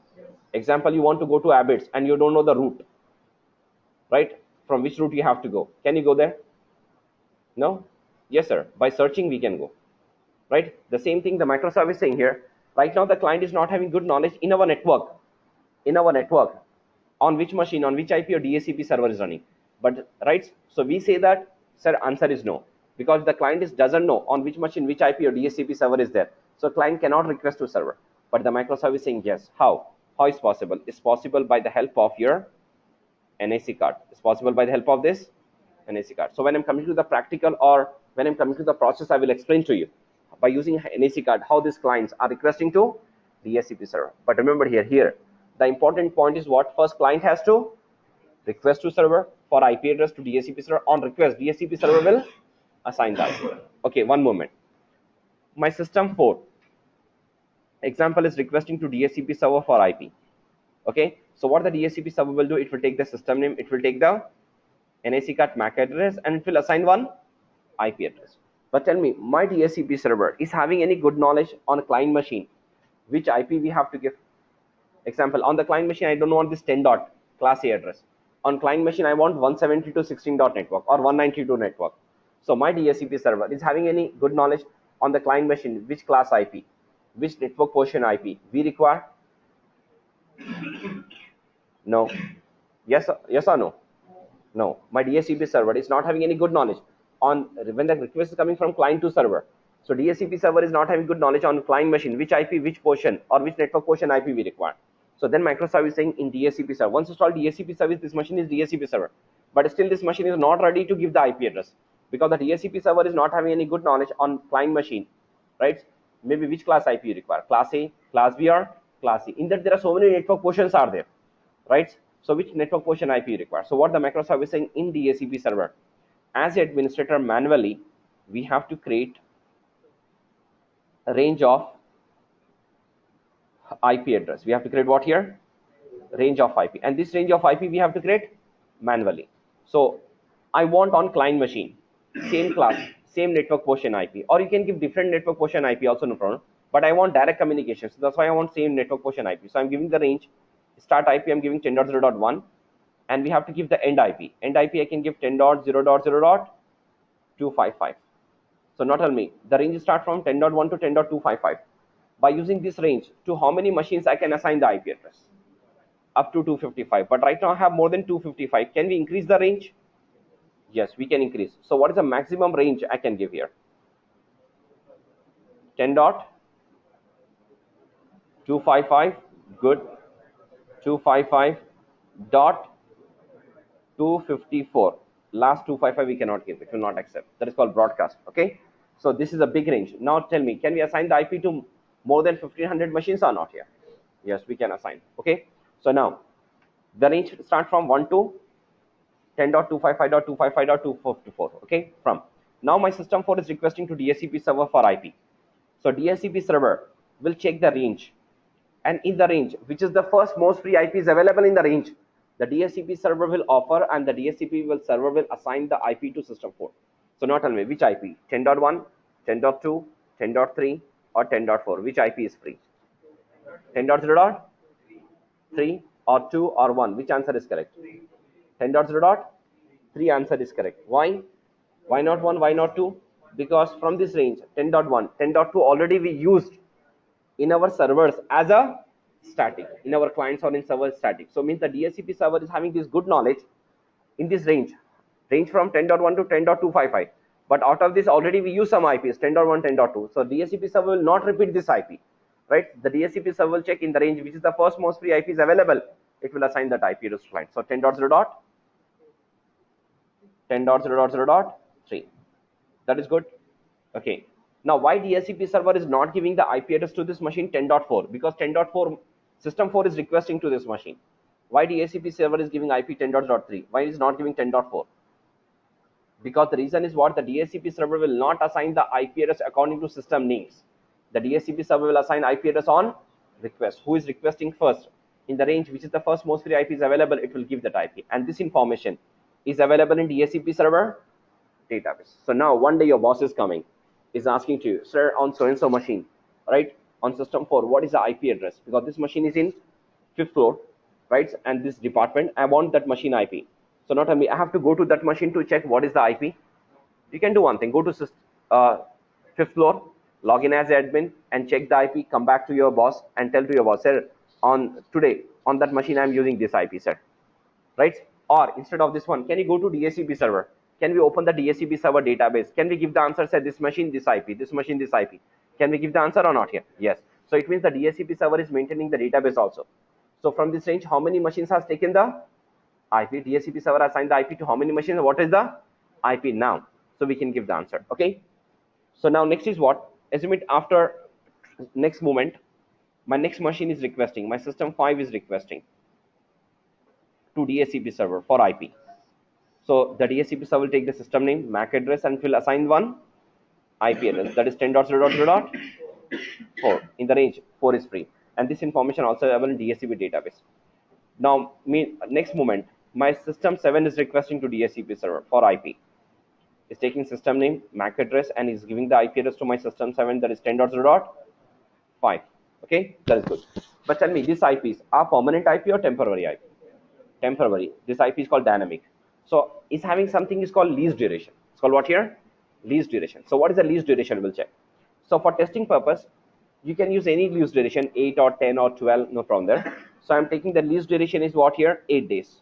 Example, you want to go to Abbott's and you don't know the route, right? From which route you have to go. Can you go there? No? Yes, sir. By searching, we can go, right? The same thing the Microsoft is saying here. Right now, the client is not having good knowledge in our network. In our network, on which machine, on which IP or DHCP server is running. But, right? So we say that, sir, answer is no. Because the client doesn't know on which machine, which IP or DHCP server is there. So client cannot request to server. But the Microsoft is saying yes. How? How is possible? It's possible by the help of your NAC card. It's possible by the help of this NAC card. So when I'm coming to the practical, or when I'm coming to the process, I will explain to you by using NAC card how these clients are requesting to DHCP server. But remember here the important point is what? First, client has to request to server for IP address to DHCP server. On request, DHCP server will assign that. Okay, one moment. My system 4 example is requesting to DHCP server for IP. Okay, so what the DHCP server will do, it will take the system name, it will take the NAC card MAC address, and it will assign one IP address. But tell me, my DHCP server is having any good knowledge on a client machine, which IP we have to give? Example, on the client machine, I don't want this 10 dot class A address. On client machine, I want 172.16 dot network or 192 network. So my DHCP server is having any good knowledge on the client machine, which class IP, which network portion IP we require? No. Yes or no? No. My DHCP server is not having any good knowledge on when the request is coming from client to server. So DHCP server is not having good knowledge on client machine, which IP, which portion, or which network portion IP we require. So then Microsoft is saying in DHCP server, once installed DHCP service, this machine is DHCP server. But still this machine is not ready to give the IP address because the DHCP server is not having any good knowledge on client machine, right? Maybe which class IP you require, class A, class B, or class C. In that there are so many network portions are there, right? So which network portion IP you require? So what the microservice saying in DHCP server, as the administrator manually, we have to create a range of IP address. We have to create what here? Range of IP. And this range of IP we have to create manually. So I want on client machine, same class, same network portion IP, or you can give different network portion IP also, no problem. But I want direct communication. So that's why I want same network portion IP. So I'm giving the range. Start IP, I'm giving 10.0.1. And we have to give the end IP. End IP, I can give 10.0.0.255. So now tell me, the range start from 10.1 to 10.255. By using this range, to how many machines I can assign the IP address? Up to 255. But right now I have more than 255. Can we increase the range? Yes, we can increase. So what is the maximum range I can give here? 10.255. Good. 255 dot 254. Last 255 we cannot give. It will not accept. That is called broadcast. Okay. So this is a big range. Now tell me, can we assign the IP to more than 1500 machines or not here? Yes, we can assign. Okay. So now the range start from 1 to 10.255.255.254. Okay. From now my system 4 is requesting to DHCP server for IP. So DHCP server will check the range, and in the range, which is the first most free IP is available in the range, the DHCP server will offer, and the DHCP server will assign the IP to system 4. So now tell me which IP, 10.1, 10.2, 10.3 or 10.4, which IP is free? 10.0.3 or 2 or 1, which answer is correct? 10.0.3 answer is correct. Why not 1, why not 2? Because from this range 10.1, 10.2 already we used in our servers as a static, in our clients or in server static. So means the DHCP server is having this good knowledge in this range from 10.1 to 10.255. But out of this already we use some IPs, 10.1, 10.2. So DHCP server will not repeat this IP, right? The DHCP server will check in the range which is the first most free IP is available. It will assign that IP to client. So 10.0.3. That is good. Okay. Now, why DHCP server is not giving the IP address to this machine 10.4? Because 10.4 system 4 is requesting to this machine. Why DHCP server is giving IP 10.3? Why is not giving 10.4? Because the reason is what? The DHCP server will not assign the IP address according to system names. The DHCP server will assign IP address on request. Who is requesting first? In the range which is the first most free IP is available, it will give that IP. And this information is available in DHCP server database. So now one day your boss is coming, is asking to you, sir, on so and so machine, right, on system 4, what is the IP address? Because this machine is in 5th floor, right, and this department, I want that machine IP. So not only I have to go to that machine to check what is the IP. You can do one thing, go to 5th floor, log in as admin and check the IP, come back to your boss and tell to your boss, sir, on today on that machine I'm using this IP, sir, right? Or instead of this one, can you go to DHCP server? Can we open the DHCP server database? Can we give the answer, say this machine, this IP, this machine, this IP? Can we give the answer or not here? Yes. So it means the DHCP server is maintaining the database also. So from this range, how many machines has taken the IP? DHCP server assigned the IP to how many machines? What is the IP now? So we can give the answer. Okay. So now next is what? Assume it after next moment, my next machine is requesting, my system 5 is requesting to DHCP server for IP. So the DHCP server will take the system name, MAC address, and will assign one IP address, that is 10.0.0.4. In the range 4 is free, and this information also available in DHCP database. Now next moment, my system 7 is requesting to DHCP server for IP. Is taking system name, MAC address, and is giving the IP address to my system 7, that is 10.0.5. Okay, that is good. But tell me, these IPs are permanent IP or temporary IP? Temporary. This IP is called dynamic. So it's having something is called least duration. It's called what here? Least duration. So what is the least duration? We'll check. So for testing purpose, you can use any least duration, 8 or 10 or 12, no problem there. So I'm taking the least duration is what here? 8 days.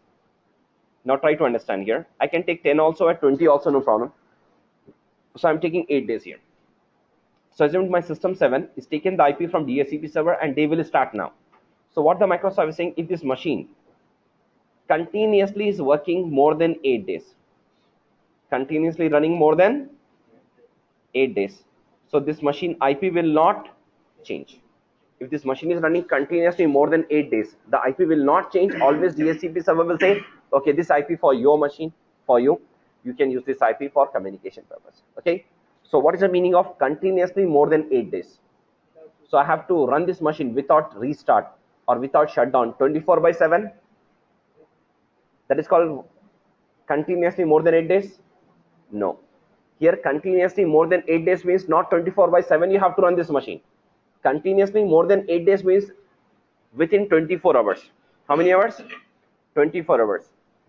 Now try to understand here. I can take 10 also at 20 also, no problem. So I'm taking 8 days here. So assume my system 7 is taken the IP from DHCP server and they will start now. So what the microservice is saying, if this machine continuously is working more than 8 days, continuously running more than 8 days, so this machine IP will not change. If this machine is running continuously more than 8 days, the IP will not change. Always DHCP server will say, okay, this IP for your machine, for you, you can use this IP for communication purpose. Okay. So what is the meaning of continuously more than 8 days? So I have to run this machine without restart or without shutdown 24 by 7. That is called continuously more than 8 days. No. Here continuously more than 8 days means not 24 by 7 you have to run this machine. Continuously more than 8 days means within 24 hours. How many hours? 24 hours.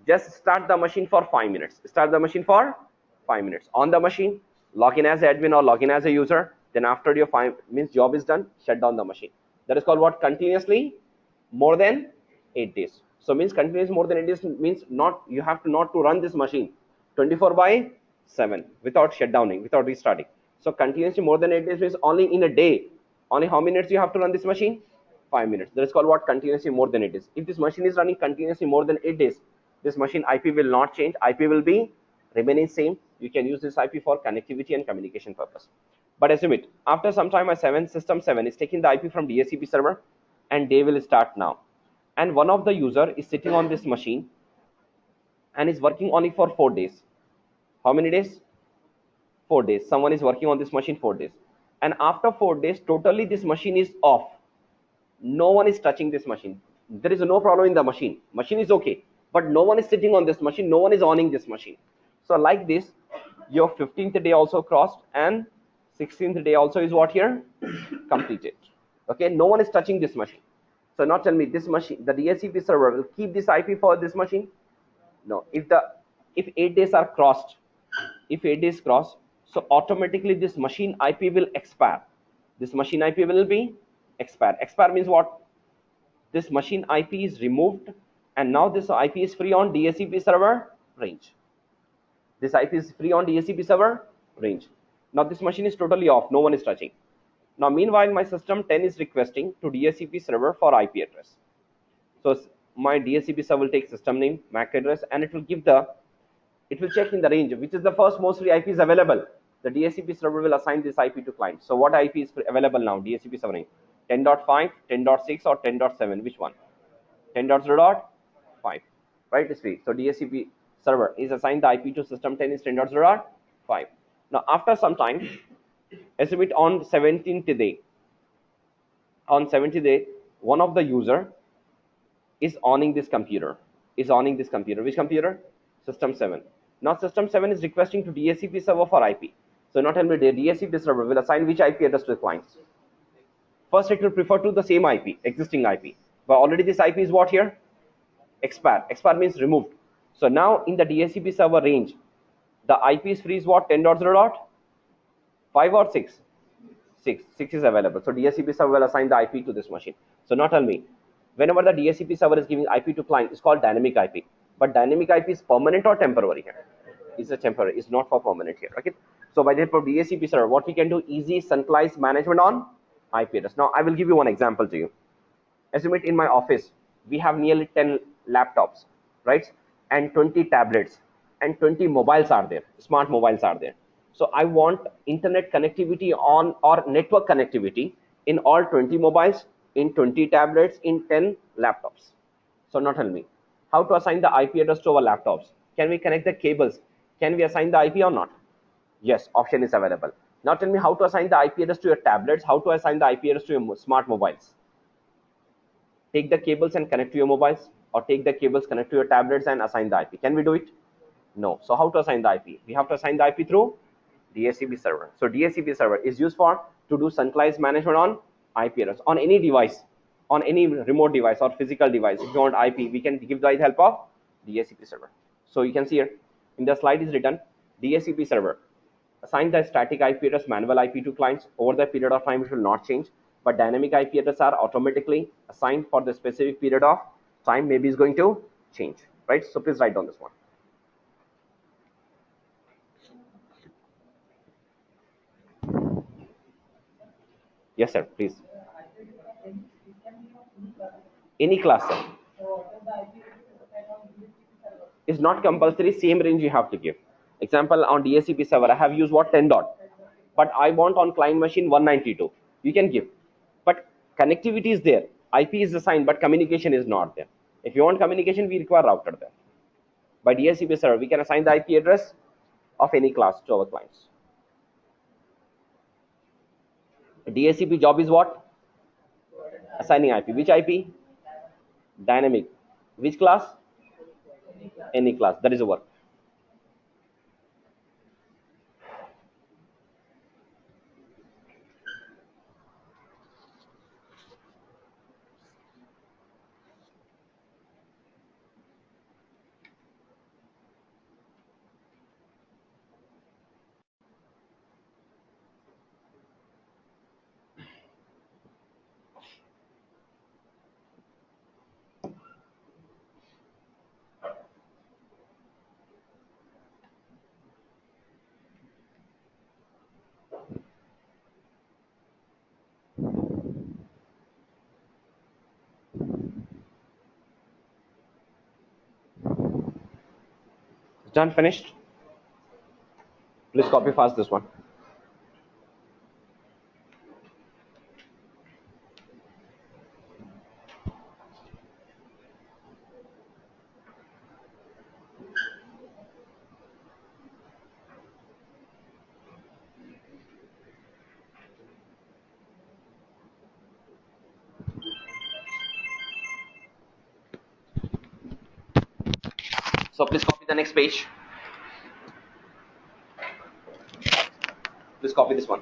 Just start the machine for 5 minutes. Start the machine for 5 minutes. On the machine, log in as admin or log in as a user. Then after your 5 means job is done, shut down the machine. That is called what? Continuously more than 8 days. So means continuously more than 8 days means not you have to not to run this machine 24 by 7 without shutdowning, without restarting. So continuously more than 8 days means only in a day. Only how many minutes you have to run this machine? 5 minutes. That is called what? Continuously more than 8 days. If this machine is running continuously more than 8 days, this machine IP will not change. IP will be remaining same. You can use this IP for connectivity and communication purpose. But assume it, after some time, system 7 is taking the IP from DHCP server and they will start now. And one of the user is sitting on this machine and is working only for 4 days. How many days? 4 days. Someone is working on this machine 4 days. And after 4 days, totally this machine is off. No one is touching this machine. There is no problem in the machine. Machine is okay. But no one is sitting on this machine. No one is owning this machine. So like this, your 15th day also crossed and 16th day also is what here? Completed. Okay, no one is touching this machine. So now tell me, this machine, the DHCP server will keep this IP for this machine? No. If 8 days are crossed, if 8 days cross, so automatically this machine IP will expire. This machine IP will be expire. Expire means what? This machine IP is removed and now this IP is free on DHCP server range. This IP is free on DHCP server range. Now this machine is totally off. No one is touching. Now meanwhile my system 10 is requesting to DHCP server for IP address. So my DHCP server will take system name, MAC address, and it will check in the range which is the first mostly IP is available. The DHCP server will assign this IP to client. So what IP is available now? DHCP server name 10.5, 10.6 or 10.7. Which one? 10.0.5. Right? It's free. So DHCP server is assigned the IP to system 10 is 10.0.5. Now after some time, assume it on 17th day. On 17th day, one of the user is owning this computer. Which computer? System 7. Now system 7 is requesting to DHCP server for IP. So not only the DHCP server will assign which IP address to the clients. First it will prefer to the same IP, existing IP. But already this IP is what here? Expire. Expire means removed. So now in the DHCP server range, the IP is free is what? 10.0.5 or 6? 6 is available. So DHCP server will assign the IP to this machine. So now tell me, whenever the DHCP server is giving IP to client, it's called dynamic IP. But dynamic IP is permanent or temporary here? It's a temporary. It's not for permanent here. Okay. So by the help of DHCP server, what we can do? Easy centralized management on IP address. Now I will give you one example to you. Assume it in my office, we have nearly 10 laptops, right? And 20 tablets and 20 mobiles are there. Smart mobiles are there. So I want internet connectivity on or network connectivity in all 20 mobiles, in 20 tablets, in 10 laptops. So now tell me, how to assign the IP address to our laptops? Can we connect the cables? Can we assign the IP or not? Yes, option is available. Now tell me how to assign the IP address to your tablets, how to assign the IP address to your smart mobiles. Take the cables and connect to your mobiles, or take the cables, connect to your tablets and assign the IP. Can we do it? No. So how to assign the IP? We have to assign the IP through DHCP server. So DHCP server is used for to do centralized management on IP address on any device, on any remote device or physical device. If you want IP, we can give the help of DHCP server. So you can see here in the slide is written DHCP server assign the static IP address manual IP to clients. Over the period of time it will not change, but dynamic IP address are automatically assigned for the specific period of time. Maybe is going to change, right? So please write down this one. Yes sir, please. Any class sir. Is not compulsory, same range you have to give. Example, on DHCP server I have used what 10 dot, but I want on client machine 192. You can give, but Connectivity is there. IP is assigned, but communication is not there. If you want communication, we require router there. By DHCP server, we can assign the IP address of any class to our clients. DHCP job is what? Assigning IP. Which IP? Dynamic. Which class? Any class. That is the work. Done, finished. Please copy fast this one. So please copy the next page. Please copy this one.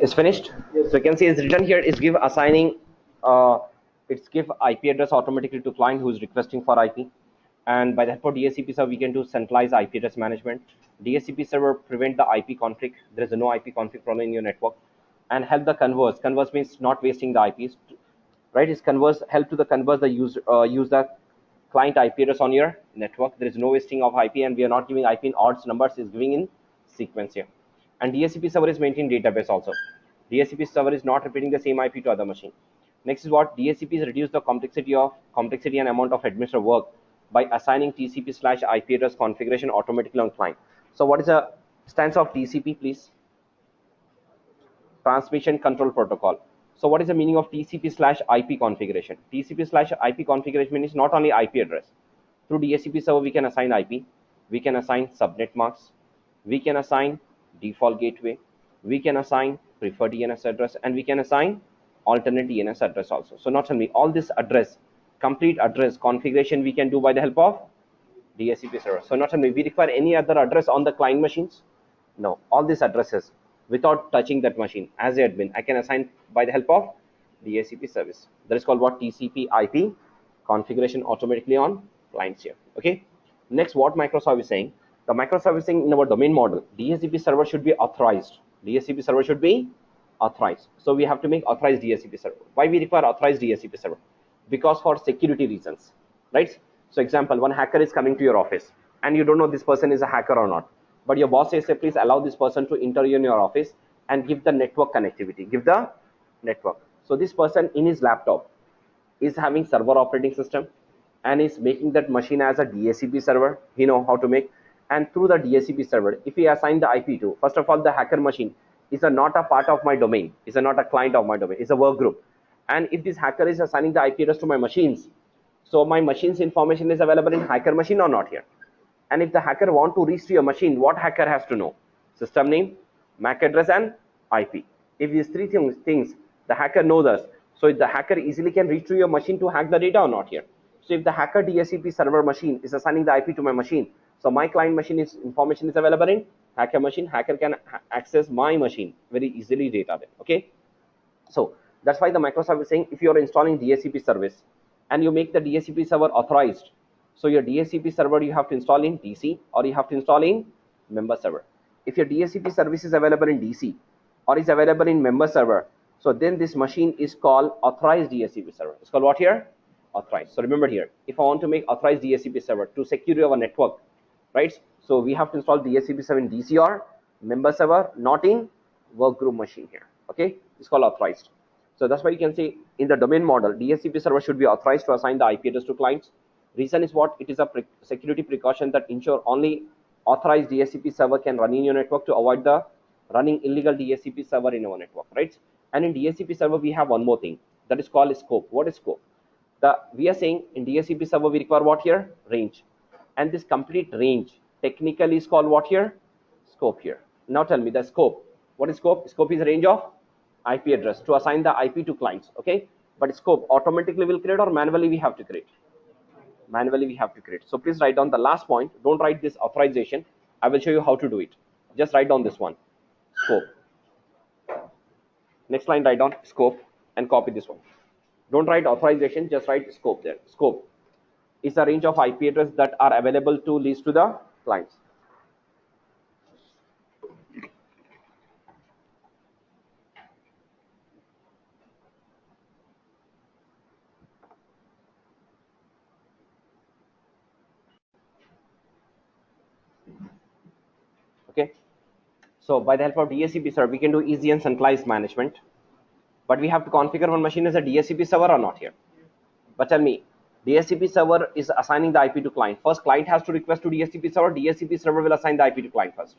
Is finished. So you can see it's written here is give assigning it's give IP address automatically to client who is requesting for IP, and by the help of DHCP server we can do centralized IP address management. DHCP server prevent the IP conflict. There is no IP conflict problem in your network, and help the converse. Converse means not wasting the IPs, right? Is converse help to the converse the use the client IP address on your network. There is no wasting of IP, and we are not giving IP in odds numbers, is giving in sequence here. And DHCP server is maintaining database also. DHCP server is not repeating the same IP to other machine. Next is what DHCP is reduce the complexity and amount of administrative work by assigning TCP/IP address configuration automatically on client. So what is the stance of TCP, please? Transmission Control Protocol. So what is the meaning of TCP/IP configuration? TCP/IP configuration means not only IP address. Through DHCP server we can assign IP, we can assign subnet masks, we can assign default gateway, we can assign preferred DNS address, and we can assign alternate DNS address also. So not only all this address, complete address configuration we can do by the help of DHCP server. So not only we require any other address on the client machines. No, all these addresses without touching that machine as a admin, I can assign by the help of DHCP service. That is called what? TCP IP configuration automatically on clients here. Okay. Next, what Microsoft is saying, the microservicing in our domain model, DHCP server should be authorized. DHCP server should be authorized. So we have to make authorized DHCP server. Why we require authorized DHCP server? Because for security reasons, right? So example, one hacker is coming to your office and you don't know this person is a hacker or not. But your boss says, please allow this person to enter in your office and give the network connectivity, give the network. So this person in his laptop is having server operating system and is making that machine as a DHCP server. He know how to make, and through the DHCP server, if he assign the IP to, first of all, the hacker machine is not a part of my domain, is not a client of my domain, it's a work group. And if this hacker is assigning the IP address to my machines, so my machine's information is available in hacker machine or not here. And if the hacker want to reach to your machine, what hacker has to know? System name, MAC address, and IP. If these three things the hacker knows us, so the hacker easily can reach to your machine to hack the data or not here. So if the hacker DHCP server machine is assigning the IP to my machine, so my client machine is information is available in hacker machine, hacker can access my machine very easily data then. Okay. So that's why the Microsoft is saying if you are installing DHCP service and you make the DHCP server authorized, so your DHCP server you have to install in DC or you have to install in member server. If your DHCP service is available in DC or is available in member server, so then this machine is called authorized DHCP server. It's called what here? Authorized. So remember here, if I want to make authorized DHCP server to secure our network, right? So we have to install DHCP server in DC or member server, not in workgroup machine here. Okay, it's called authorized. So that's why you can say in the domain model, DHCP server should be authorized to assign the IP address to clients. Reason is what? It is a security precaution that ensure only authorized DHCP server can run in your network to avoid the running illegal DHCP server in our network, right? And in DHCP server, we have one more thing that is called scope. What is scope? We are saying in DHCP server, we require what here? Range. And this complete range technically is called what here? Scope here. Now tell me the scope. What is scope? Scope is a range of IP address to assign the IP to clients. Okay, but scope automatically will create or manually we have to create? Manually we have to create. So please write down the last point. Don't write this authorization. I will show you how to do it. Just write down this one, scope. Next line, write down scope and copy this one. Don't write authorization, just write scope there. Scope is a range of IP address that are available to lease to the clients. Okay. So by the help of DHCP server, we can do easy and centralized management. But we have to configure one machine as a DHCP server or not here. But tell me, DHCP server is assigning the IP to client. First, client has to request to DHCP server. DHCP server will assign the IP to client first.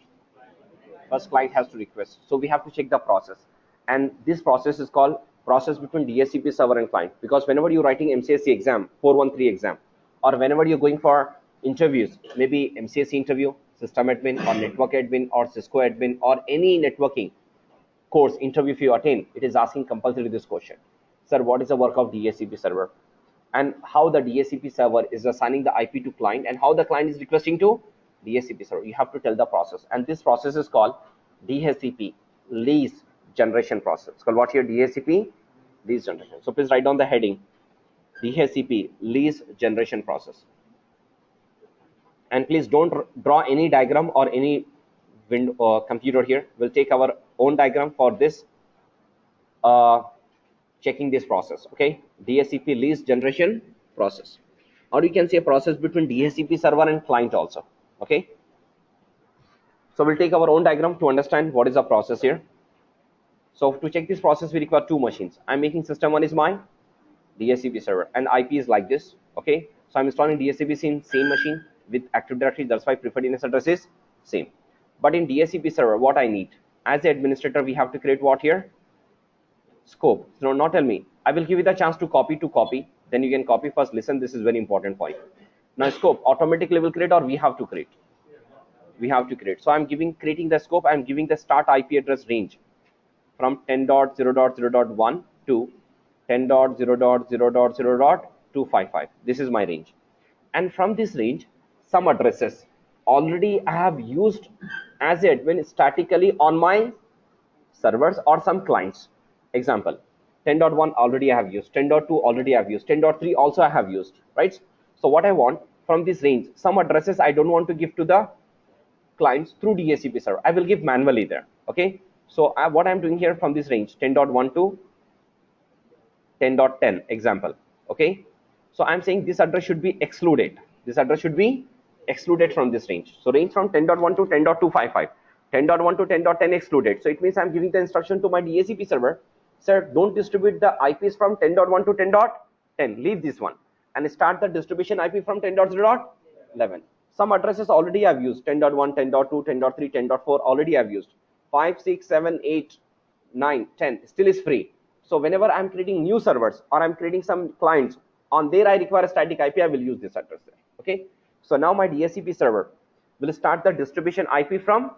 First, client has to request. So we have to check the process. And this process is called process between DHCP server and client. Because whenever you're writing MCSC exam, 413 exam, or whenever you're going for interviews, maybe MCSC interview, system admin, or network admin, or Cisco admin, or any networking course interview if you attend, it is asking compulsory this question. Sir, what is the work of DHCP server? And how the DHCP server is assigning the IP to client and how the client is requesting to DHCP server. You have to tell the process. And this process is called DHCP, lease generation process. It's called what here? DHCP, lease generation. So please write down the heading, DHCP, lease generation process. And please don't draw any diagram or any window or computer here. We'll take our own diagram for this checking this process. Okay, DHCP lease generation process, or you can say a process between DHCP server and client also. Okay, so we'll take our own diagram to understand what is the process here. So to check this process, we require two machines. I'm making system one is my DHCP server and IP is like this. Okay, so I'm installing DHCP in same machine with Active Directory. That's why preferred DNS address is same. But in DHCP server, what I need as the administrator, we have to create what here? Scope. So now tell me, I will give you the chance to copy, then you can copy first. Listen, this is very important point. Now scope automatically will create or we have to create? We have to create. So I'm creating the scope. I'm giving the start IP address range from 10.0.0.1 to 10.0.0.0.255. This is my range. And from this range, some addresses already I have used as admin statically on my servers or some clients. Example, 10.1 already I have used, 10.2 already I have used, 10.3 also I have used, right? So what I want from this range, some addresses I don't want to give to the clients through DHCP server. I will give manually there. Okay, so what I'm doing here from this range, 10.1 to 10.10 example. Okay, so I'm saying this address should be excluded. This address should be excluded from this range. So range from 10.1 to 10.255. 10.1 to 10.10 excluded. So it means I'm giving the instruction to my DHCP server, sir, don't distribute the IPs from 10.1 to 10.10. Leave this one and start the distribution IP from 10.0.11. Some addresses already I've used, 10.1, 10.2, 10.3, 10.4 already I've used. 5, 6, 7, 8, 9, 10 still is free. So whenever I'm creating new servers or I'm creating some clients, on there I require a static IP, I will use this address there. Okay, so now my DHCP server will start the distribution IP from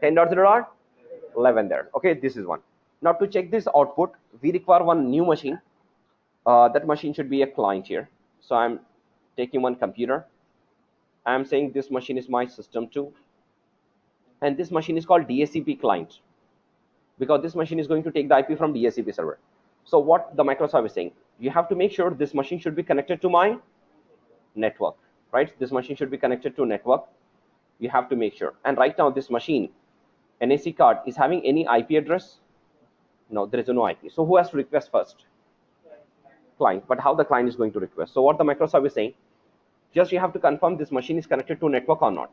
10.0.11 there. Okay, this is one. Now to check this output, we require one new machine. That machine should be a client here. So I'm taking one computer. I'm saying this machine is my system 2. And this machine is called DHCP client, because this machine is going to take the IP from DHCP server. So what the Microsoft is saying, you have to make sure this machine should be connected to my network, right? This machine should be connected to network. You have to make sure. And right now this machine, NAC card, is having any IP address? No, there is no IP. So who has to request first? Client. But how the client is going to request? So what the Microsoft is saying, just you have to confirm this machine is connected to network or not,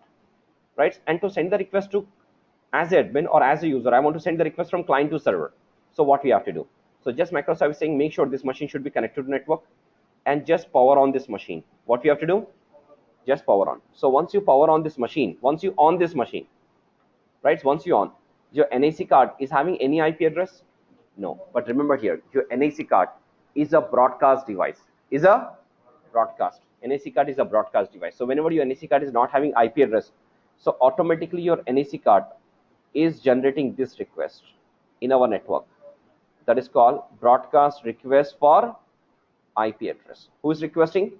right? And to send the request to as an admin or as a user, I want to send the request from client to server. So what we have to do? So just Microsoft is saying, make sure this machine should be connected to network and just power on this machine. What we have to do? Just power on. So once you power on this machine, once you on this machine, right? Once you on, your NAC card is having any IP address? No. But remember here, your NAC card is a broadcast device. Is a broadcast. NAC card is a broadcast device. So whenever your NAC card is not having IP address, so automatically your NAC card is generating this request in our network. That is called broadcast request for IP address. Who is requesting?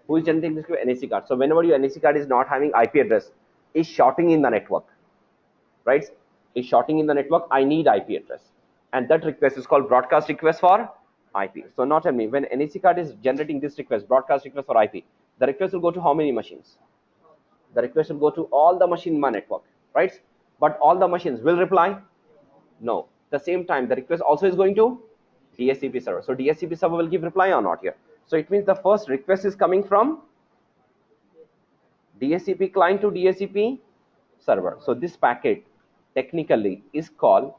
Who is generating this NAC card? So whenever your NAC card is not having IP address, is shorting in the network, right? Is shorting in the network. I need IP address, and that request is called broadcast request for IP. So now tell me, when NAC card is generating this request, broadcast request for IP, the request will go to how many machines? The request will go to all the machine in my network, right? But all the machines will reply? No. At the same time, the request also is going to DHCP server. So DHCP server will give reply or not here. So it means the first request is coming from DHCP client to DHCP server. So this packet technically is called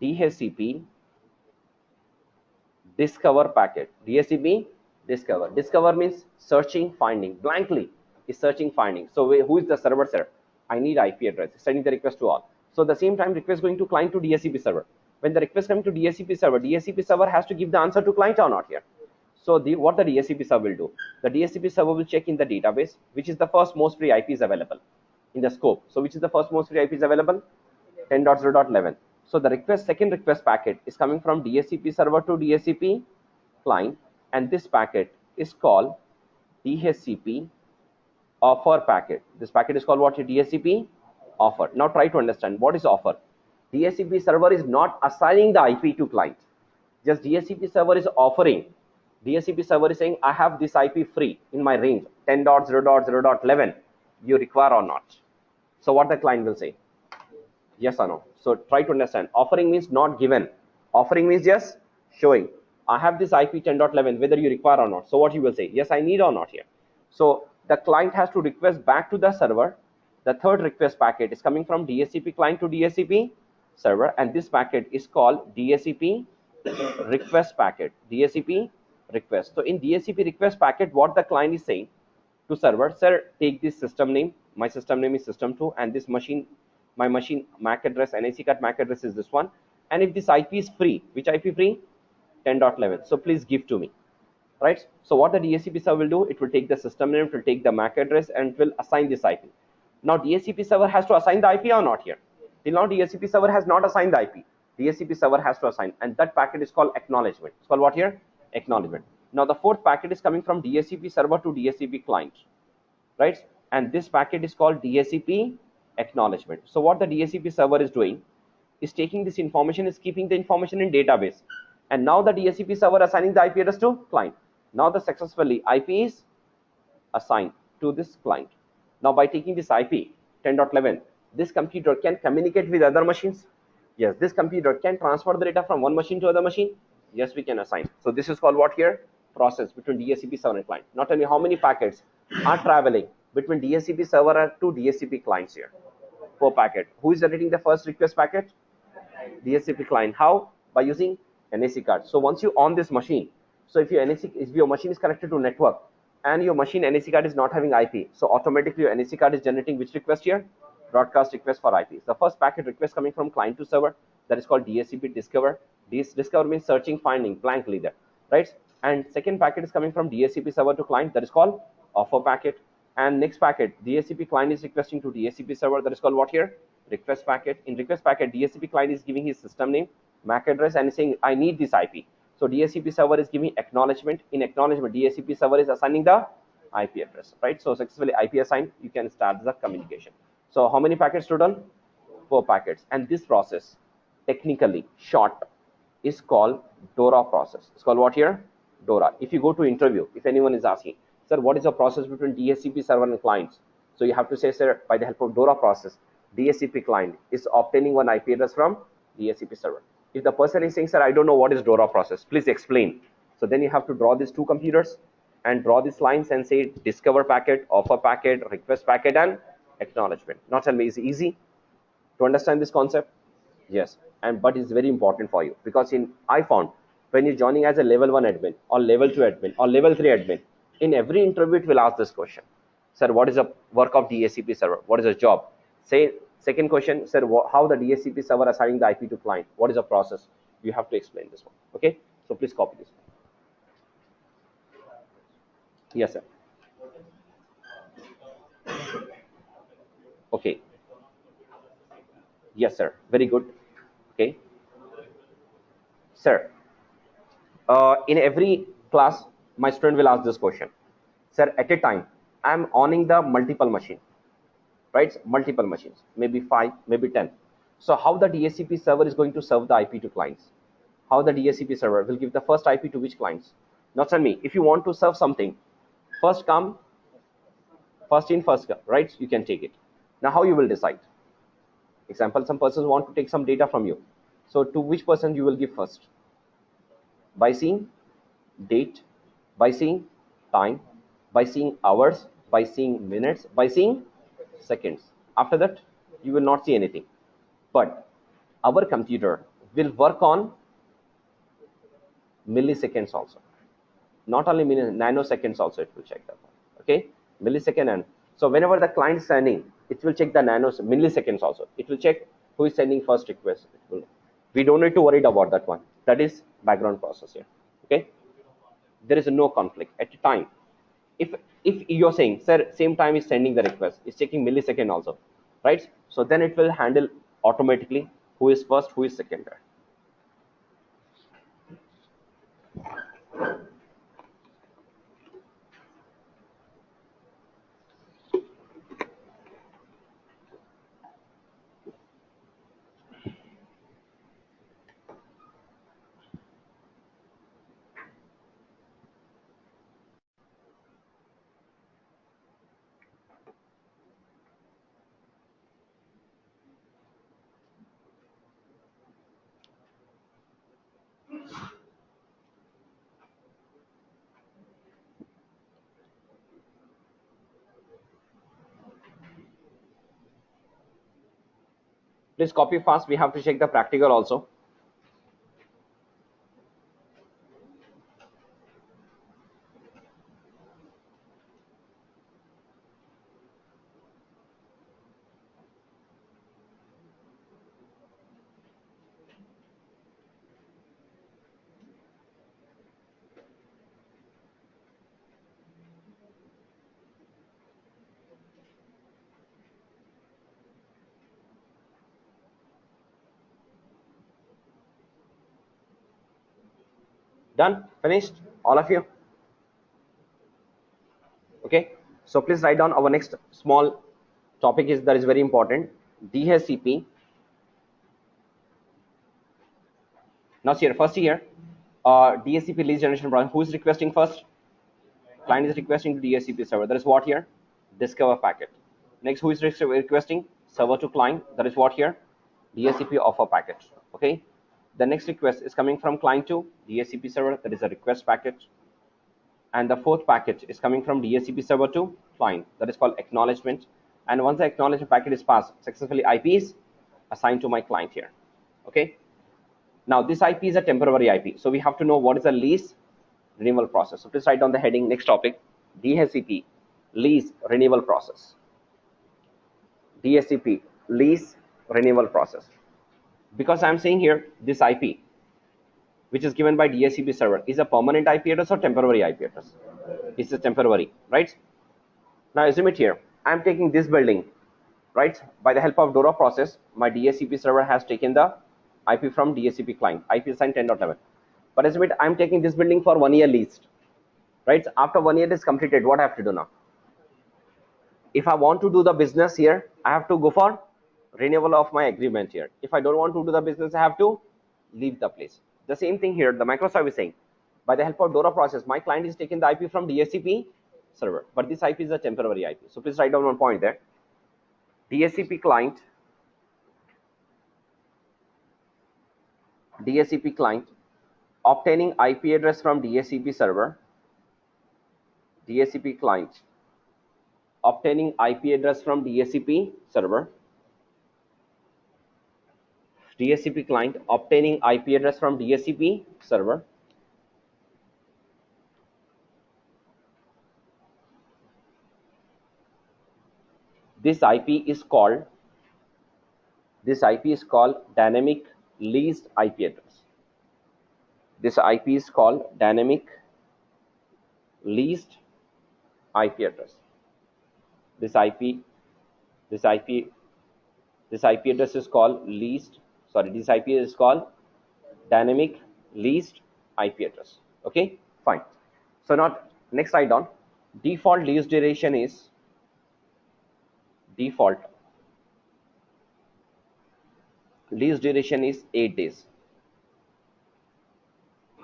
DHCP discover packet. DHCP discover. Discover means searching, finding. Blankly is searching, finding. So who is the server, sir? I need IP address. Sending the request to all. So the same time, request going to client to DHCP server. When the request coming to DHCP server has to give the answer to client or not here. So what the DHCP server will do? The DHCP server will check in the database, which is the first most free IP is available in the scope. So which is the first most free IP is available? 10.0.11. So the second request packet is coming from DHCP server to DHCP client, and this packet is called DHCP offer packet. This packet is called what? DHCP offer. Now try to understand what is offer. DHCP server is not assigning the IP to client. Just DHCP server is offering. DHCP server is saying, I have this IP free in my range 10.0.0.11. You require or not? So what the client will say? Yes or no? So try to understand. Offering means not given. Offering means just showing. I have this IP 10.11, whether you require or not. So what you will say? Yes, I need or not here. So the client has to request back to the server. The third request packet is coming from DHCP client to DHCP server, and this packet is called DHCP request packet. DHCP request. So in DHCP request packet, what the client is saying to server, sir, take this system name. My system name is system2, and this machine, my machine MAC address, NIC card MAC address is this one. And if this IP is free, which IP free? 10.11. So please give to me, right? So what the DHCP server will do, it will take the system name, it will take the MAC address, and it will assign this IP. Now DHCP server has to assign the IP or not here? Till now DHCP server has not assigned the IP. DHCP server has to assign, and that packet is called acknowledgement. It's called what here? Acknowledgement. Now the fourth packet is coming from DHCP server to DHCP client, right? And this packet is called DHCP acknowledgement. So what the DHCP server is doing is taking this information, is keeping the information in database, and now the DHCP server assigning the IP address to client. Now the successfully IP is assigned to this client. Now by taking this IP 10.11, this computer can communicate with other machines. Yes, this computer can transfer the data from one machine to other machine. Yes, we can assign. So this is called what here? Process between DHCP server and client. Now tell me how many packets are traveling between DHCP server to DHCP clients here? 4 packets. Who is generating the first request packet? DHCP client. How? By using NAC card. So once you on this machine, so if your machine is connected to network and your machine NAC card is not having IP, so automatically your NAC card is generating which request here? Broadcast request for IP. The first packet request coming from client to server, that is called DHCP discover. This discover means searching, finding, blankly there, right? And second packet is coming from DHCP server to client, that is called offer packet. And next packet, DHCP client is requesting to DHCP server, that is called what here? Request packet. In request packet, DHCP client is giving his system name, MAC address, and is saying I need this IP. So DHCP server is giving acknowledgement. In acknowledgement, DHCP server is assigning the IP address, right? So successfully IP assigned, you can start the communication. So how many packets total? 4 packets. And this process, technically short, is called DORA process. It's called what here? DORA. If you go to interview, if anyone is asking, sir, what is the process between DHCP server and clients? So you have to say, sir, by the help of DORA process, DHCP client is obtaining one IP address from DHCP server. If the person is saying, sir, I don't know what is DORA process, please explain. So then you have to draw these 2 computers and draw these lines and say discover packet, offer packet, request packet, and acknowledgement. Not tell me, is it easy to understand this concept? Yes, but it's very important for you, because I found when you're joining as a level 1 admin or level 2 admin or level 3 admin, in every interview it will ask this question, sir, what is the work of DHCP server? What is the job? Say second question, sir, how the DHCP server assigning the IP to client? What is the process? You have to explain this one. Okay, so please copy this. Yes, sir. Okay. Yes, sir. Very good. Okay. Sir, in every class, my student will ask this question. Sir, at a time, I am owning the multiple machine, right? Multiple machines, maybe 5, maybe 10. So how the DHCP server is going to serve the IP to clients? How the DHCP server will give the first IP to which clients? Not tell me. If you want to serve something, first come, first in, first come, right? You can take it. Now, how you will decide? Example, some persons want to take some data from you. So to which person you will give first? By seeing date, by seeing time, by seeing hours, by seeing minutes, by seeing seconds. After that, you will not see anything. But our computer will work on milliseconds also. Not only nanoseconds also it will check that one. Okay, millisecond. And so whenever the client is sending, it will check the milliseconds also. It will check who is sending first request. We don't need to worry about that one. That is background process here. Okay, there is no conflict at a time. If you're saying, sir, same time is sending the request, it's checking millisecond also, right? So then it will handle automatically who is first, who is second there. Please copy fast. We have to check the practical also. Done? Finished? All of you? Okay. So please write down our next small topic is that is very important. DHCP. Now here, first here, DHCP lead generation problem. Who is requesting first? Client is requesting to DHCP server. That is what here? Discover packet. Next, who is requesting? Server to client. That is what here? DHCP offer packet. Okay. The next request is coming from client to DHCP server. That is a request packet. And the fourth packet is coming from DHCP server to client. That is called acknowledgement. And once the acknowledgement packet is passed successfully, IP is assigned to my client here. Okay. Now this IP is a temporary IP. So we have to know what is the lease renewal process. So please write down the heading. Next topic, DHCP lease renewal process. DHCP lease renewal process. Because I'm saying here this IP, which is given by DHCP server, is a permanent IP address or temporary IP address? It's a temporary, right? Now assume it here. I'm taking this building, right? By the help of DORA process, my DHCP server has taken the IP from DHCP client. IP assigned 10.11. But assume it, I'm taking this building for 1 year leased, right? After 1 year is completed, what I have to do now? If I want to do the business here, I have to go for renewal of my agreement here. If I don't want to do the business, I have to leave the place. The same thing here, the microservice saying, by the help of DORA process, my client is taking the IP from DHCP server, but this IP is a temporary IP. So please write down one point there. DHCP client obtaining IP address from DHCP server, DHCP client obtaining IP address from DHCP server, DHCP client obtaining IP address from DHCP server. This IP is called dynamic leased IP address. This IP is called dynamic leased IP address. This IP address is called dynamic leased IP address. Okay, fine. So now next write down default lease duration is default lease duration is 8 days.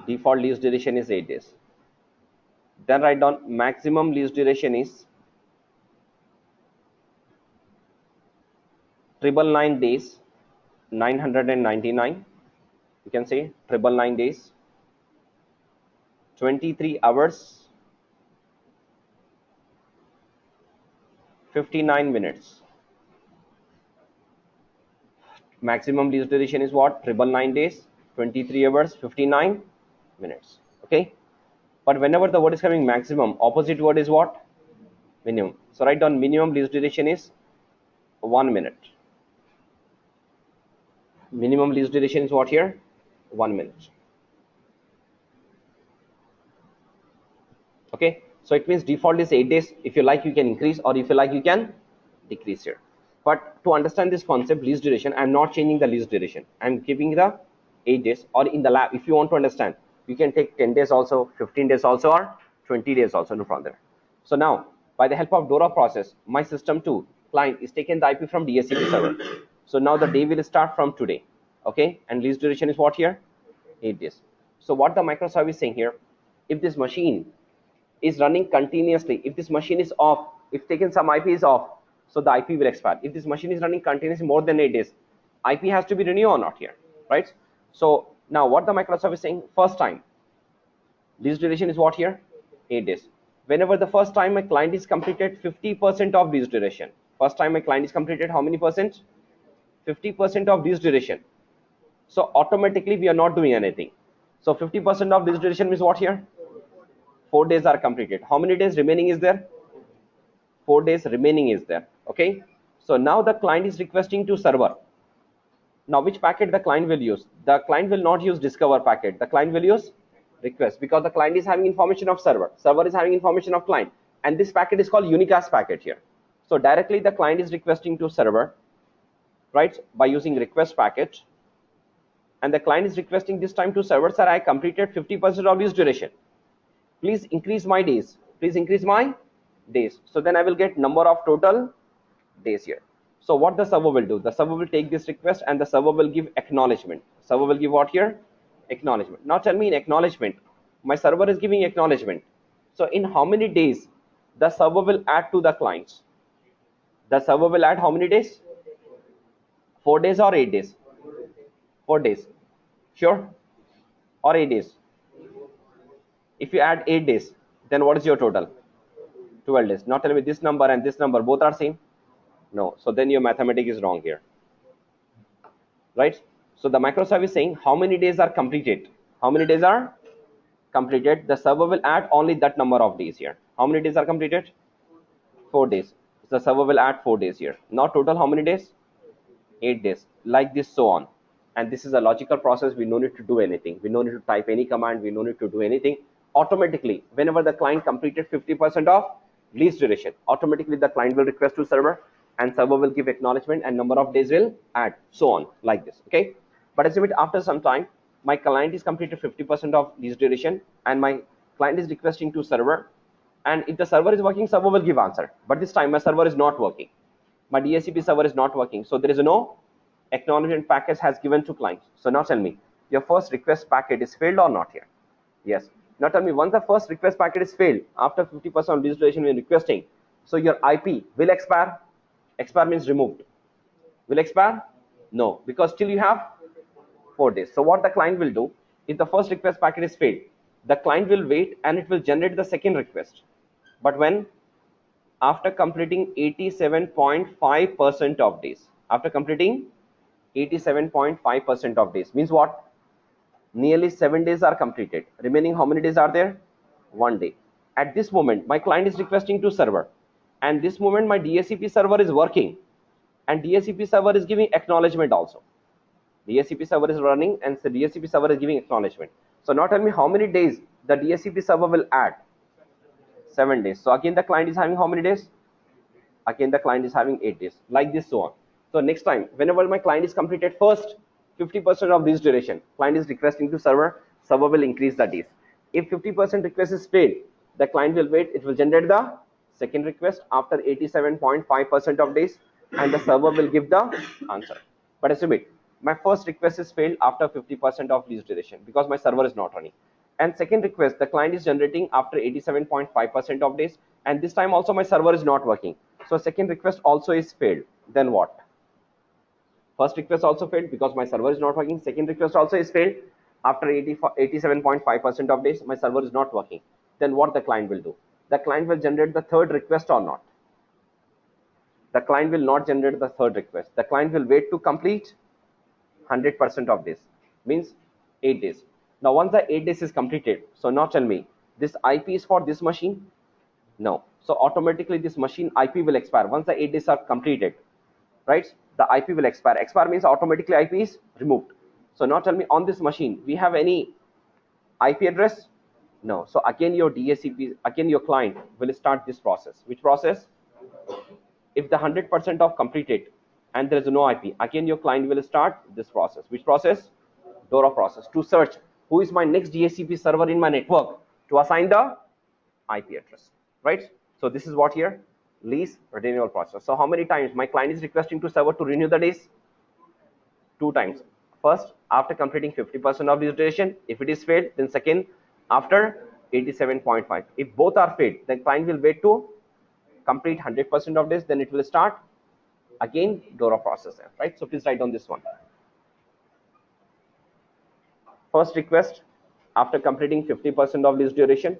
Default lease duration is 8 days. Then write down maximum lease duration is 999 days, 999. You can say 999 days, 23 hours, 59 minutes. Maximum lease duration is what? 999 days, 23 hours, 59 minutes. Okay. But whenever the word is coming maximum, opposite word is what? Minimum. So write down minimum lease duration is 1 minute. Minimum lease duration is what here? 1 minute. Okay. So it means default is 8 days. If you like, you can increase, or if you like, you can decrease here. But to understand this concept, lease duration, I'm not changing the lease duration. I'm keeping the 8 days, or in the lab, if you want to understand, you can take 10 days also, 15 days also, or 20 days also, no problem there. So now, by the help of DORA process, my system 2 client is taking the IP from DHCP server. So now the day will start from today. Okay, and lease duration is what here? 8 days. So what the microservice is saying here, if this machine is running continuously, if this machine is off, if taken some IP is off, so the IP will expire. If this machine is running continuously more than 8 days, IP has to be renewed or not here, right? So now what the microservice is saying, first time lease duration is what here? 8 days. Whenever the first time my client is completed 50% of lease duration, first time my client is completed how many percent? 50% of lease duration. So automatically we are not doing anything. So 50% of lease duration means what here? 4 days are completed. How many days remaining is there? 4 days remaining is there. Okay. So now the client is requesting to server. Now which packet the client will use? The client will not use discover packet. The client will use request, because the client is having information of server. Server is having information of client. And this packet is called unicast packet here. So directly the client is requesting to server, right, by using request packet. And the client is requesting this time to server, sir, I completed 50% of this duration. Please increase my days. Please increase my days. So then I will get number of total days here. So what the server will do? The server will take this request and the server will give acknowledgement. Server will give what here? Acknowledgement. Now tell me in acknowledgement, my server is giving acknowledgement. So in how many days the server will add to the clients? The server will add how many days? 4 days or 8 days? 4 days. Sure? Or 8 days? If you add 8 days, then what is your total? 12 days. Now tell me this number and this number both are same? No. So then your mathematics is wrong here. Right? So the microservice saying how many days are completed? How many days are completed? The server will add only that number of days here. How many days are completed? 4 days. So the server will add 4 days here. Now total how many days? 8 days. Like this, so on. And this is a logical process. We no need to do anything. We no need to type any command. We no need to do anything. Automatically, whenever the client completed 50% of lease duration, automatically the client will request to server and server will give acknowledgement and number of days will add, so on, like this. Okay. But assume it after some time, my client is completed 50% of lease duration and my client is requesting to server. And if the server is working, server will give answer. But this time my server is not working. My DHCP server is not working. So there is no acknowledgement package has given to client. So now tell me, your first request packet is failed or not here? Yes. Now tell me, once the first request packet is failed, after 50% of lease duration when requesting, so your IP will expire. Expire means removed. Will expire? No, because still you have 4 days. So what the client will do, if the first request packet is failed, the client will wait and it will generate the second request. But when? After completing 87.5% of days. After completing 87.5% of days. Means what? Nearly 7 days are completed. Remaining how many days are there? 1 day. At this moment, my client is requesting to server. And this moment, my DHCP server is working. And DHCP server is giving acknowledgement also. DHCP server is running and the DHCP server is giving acknowledgement. So now tell me how many days the DHCP server will add? 7 days. So again, the client is having how many days? Again, the client is having 8 days. Like this, so on. So next time, whenever my client is completed first 50% of this duration, client is requesting to server, server will increase the days. If 50% request is failed, the client will wait. It will generate the second request after 87.5% of days, and the server will give the answer. But assume it, my first request is failed after 50% of least duration because my server is not running. And second request, the client is generating after 87.5% of days, and this time also my server is not working. So second request also is failed. Then what? First request also failed because my server is not working. Second request also is failed after 87.5% of days. My server is not working. Then what the client will do? The client will generate the third request or not? The client will not generate the third request. The client will wait to complete 100% of this. Means 8 days. Now once the 8 days is completed, so now tell me, this IP is for this machine? No. So automatically this machine IP will expire once the 8 days are completed, right? The IP will expire. Expire means automatically IP is removed. So now tell me, on this machine we have any IP address? No. So again your DHCP, again your client will start this process. Which process? If the 100% of completed and there is no IP, again your client will start this process. Which process? DORA process, to search who is my next DHCP server in my network to assign the IP address, right? So this is what here, lease renewal process. So how many times my client is requesting to server to renew the days? 2 times. First, after completing 50% of this duration. If it is failed, then second, after 87.5. If both are failed, then client will wait to complete 100% of this. Then it will start again DORA process, right? So please write down this one. First request after completing 50% of this duration.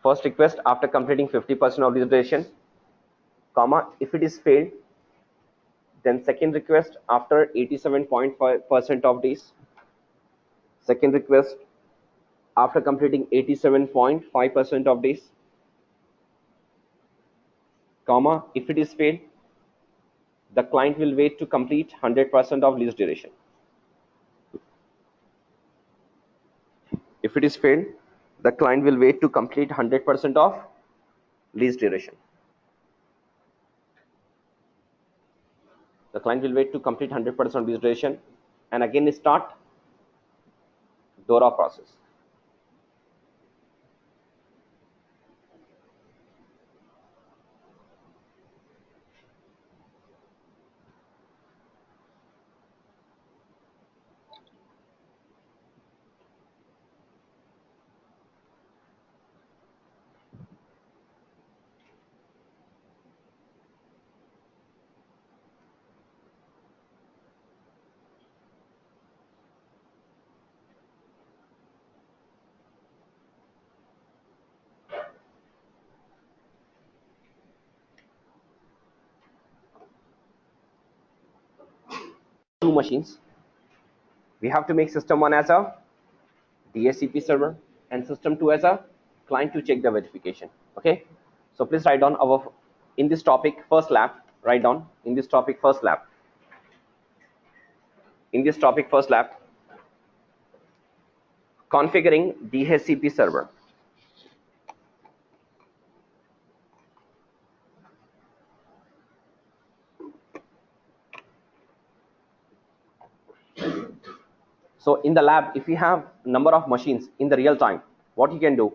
First request after completing 50% of this duration, comma, if it is failed, then second request after 87.5% of days. Second request after completing 87.5% of days, comma, if it is failed, the client will wait to complete 100% of lease duration. If it is failed, the client will wait to complete 100% of lease duration. The client will wait to complete 100% of lease duration and again start DORA process. Two machines. We have to make system 1 as a DHCP server and system 2 as a client to check the verification. Okay, so please write down our, in this topic first lab, write down in this topic first lab. In this topic first lab, configuring DHCP server. So in the lab, if you have number of machines in the real time, what you can do,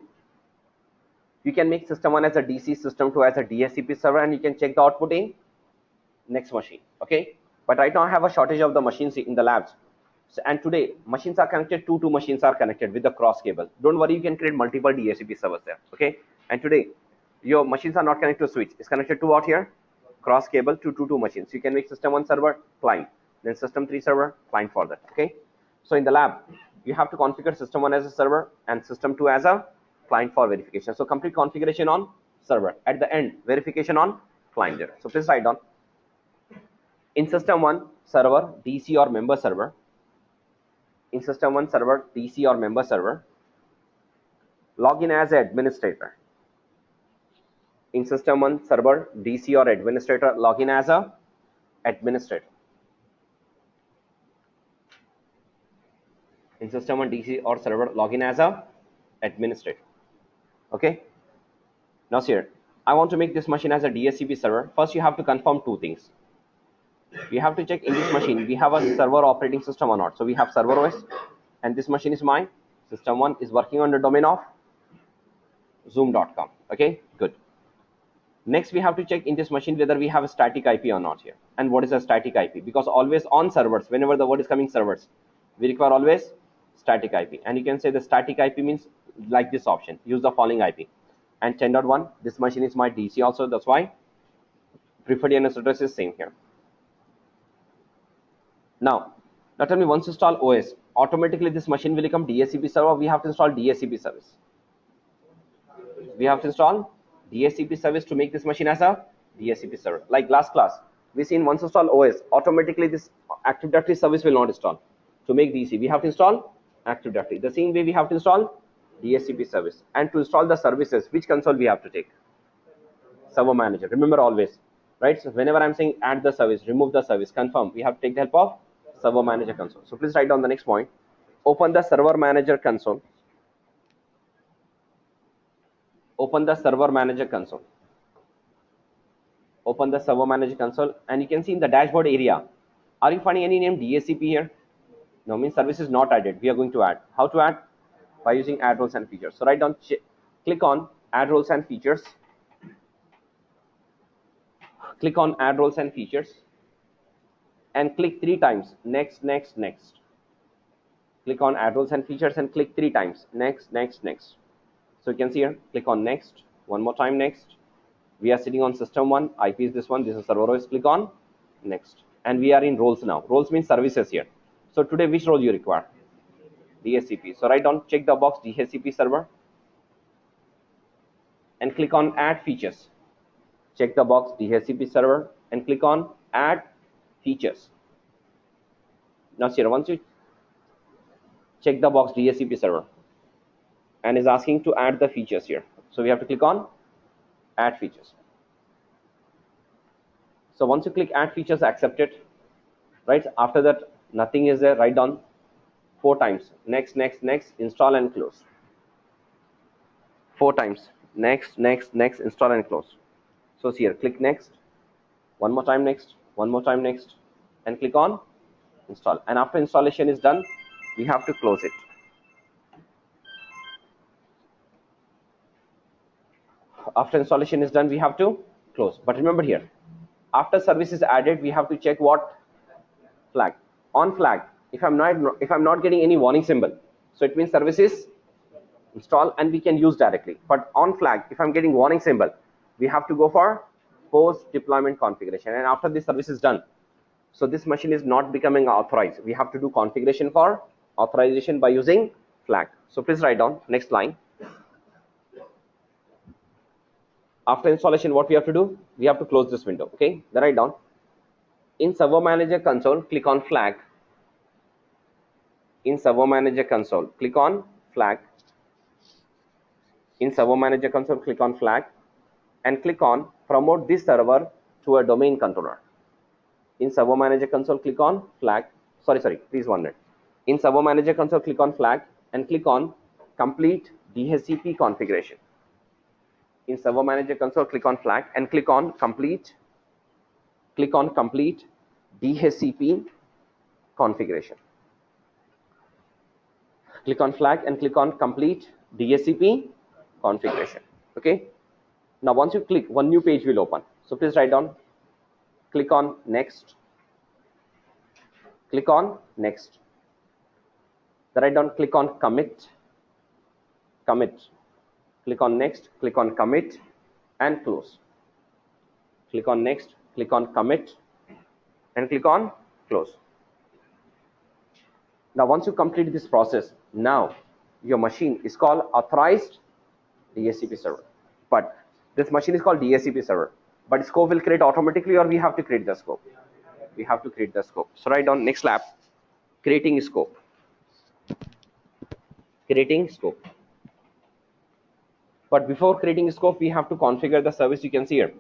you can make system 1 as a DC, system 2 as a DHCP server, and you can check the output in next machine. Okay, but right now I have a shortage of the machines in the labs. So, and today machines are connected, two machines are connected with the cross cable. Don't worry, you can create multiple DHCP servers there. Okay, and today your machines are not connected to switch, it's connected to what here, cross cable to two machines. You can make system 1 server client, then system 3 server client for that. Okay, so in the lab you have to configure system 1 as a server and system 2 as a client for verification. So complete configuration on server, at the end verification on client there. So please write down, in system 1 server DC or member server, in system 1 server DC or member server, login as administrator. In system 1 server DC or administrator, login as a administrator. In system 1 DC or server, login as a administrator. Okay, now here I want to make this machine as a DHCP server. First you have to confirm two things. We have to check in this machine we have a server operating system or not. So we have server OS, and this machine is mine. System 1 is working on the domain of zoom.com. Okay, good. Next, we have to check in this machine whether we have a static IP or not here. And what is a static IP? Because always on servers, whenever the word is coming servers, we require always static IP. And you can say the static IP means like this option, use the following IP. And 10.1, this machine is my DC also, that's why preferred DNS address is same here. Now tell me, once install OS, automatically this machine will become DHCP server. We have to install DHCP service. We have to install DHCP service to make this machine as a DHCP server. Like last class, we seen once install OS, automatically this Active Directory service will not install. To make DC, we have to install Active Directory. The same way we have to install DHCP service. And to install the services, which console we have to take? Server manager. Remember always, right? So whenever I'm saying add the service, remove the service, confirm, we have to take the help of server manager console. So please write down the next point. Open the server manager console. Open the server manager console. Open the server manager console, and you can see in the dashboard area, are you finding any name DHCP here? No, means service is not added. We are going to add. How to add? By using add roles and features. So write down, click on add roles and features. Click on add roles and features and click 3 times next, next, next. Click on add roles and features and click 3 times next, next, next. So you can see here, click on next, one more time next. We are sitting on system 1, IP is this one, this is server OS, click on next. And we are in roles now. Roles means services here. So today which role you require? DHCP. So write down, check the box DHCP server and click on add features. Check the box DHCP server and click on add features. Now here, once you check the box DHCP server and is asking to add the features here, so we have to click on add features. So once you click add features, accept it, right? After that, nothing is there. Write down 4 times next, next, next, install and close. 4 times next, next, next, install and close. So here, click next, one more time next, one more time next, and click on install. And after installation is done, we have to close it. After installation is done, we have to close. But remember here, after service is added, we have to check what flag. On flag, if I'm not getting any warning symbol, so it means service is installed and we can use directly. But on flag, if I'm getting warning symbol, we have to go for post deployment configuration. And after this service is done, so this machine is not becoming authorized, we have to do configuration for authorization by using flag. So please write down next line. After installation, what we have to do? We have to close this window. Okay, then write down in server manager console, click on flag. In server manager console, click on flag. In server manager console, click on flag and click on promote this server to a domain controller. In server manager console, click on flag. Sorry, please 1 minute. In server manager console, click on flag and click on complete DHCP configuration. In server manager console, click on flag and click on complete. Click on complete DHCP configuration. Click on flag and click on complete DHCP configuration. Okay. Now once you click, one new page will open. So please write down, click on next. Click on next. Then write down, click on commit. Commit. Click on next, click on commit and close. Click on next, click on commit and click on close. Now once you complete this process, now your machine is called authorized DHCP server. But this machine is called DHCP server. But scope will create automatically, or we have to create the scope? We have to create the scope. So write down next lab, creating scope. Creating scope. But before creating a scope, we have to configure the service. You can see here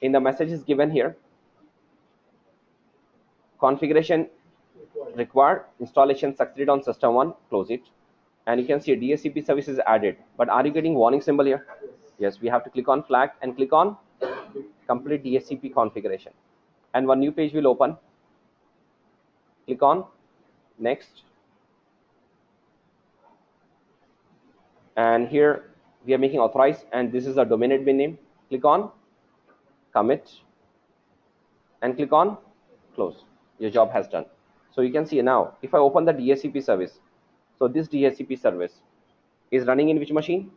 in the message is given here, configuration required, installation succeeded on system 1, close it. And you can see DHCP service is added. But are you getting warning symbol here? Yes, we have to click on flag and click on complete DHCP configuration. And one new page will open. Click on next, and here we are making authorize, and this is the domain admin name. Click on commit and click on close. Your job has done. So you can see now, if I open the DHCP service, so this DHCP service is running in which machine?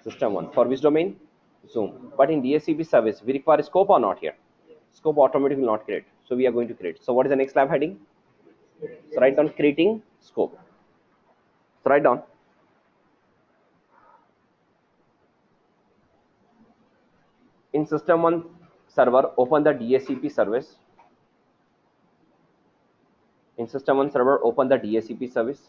System 1. For which domain? Zoom. But in DHCP service, we require scope or not here? Scope automatically will not create. So we are going to create. So what is the next lab heading? So write down creating scope. So write down in system 1 server, open the DHCP service. In system 1 server, open the DHCP service.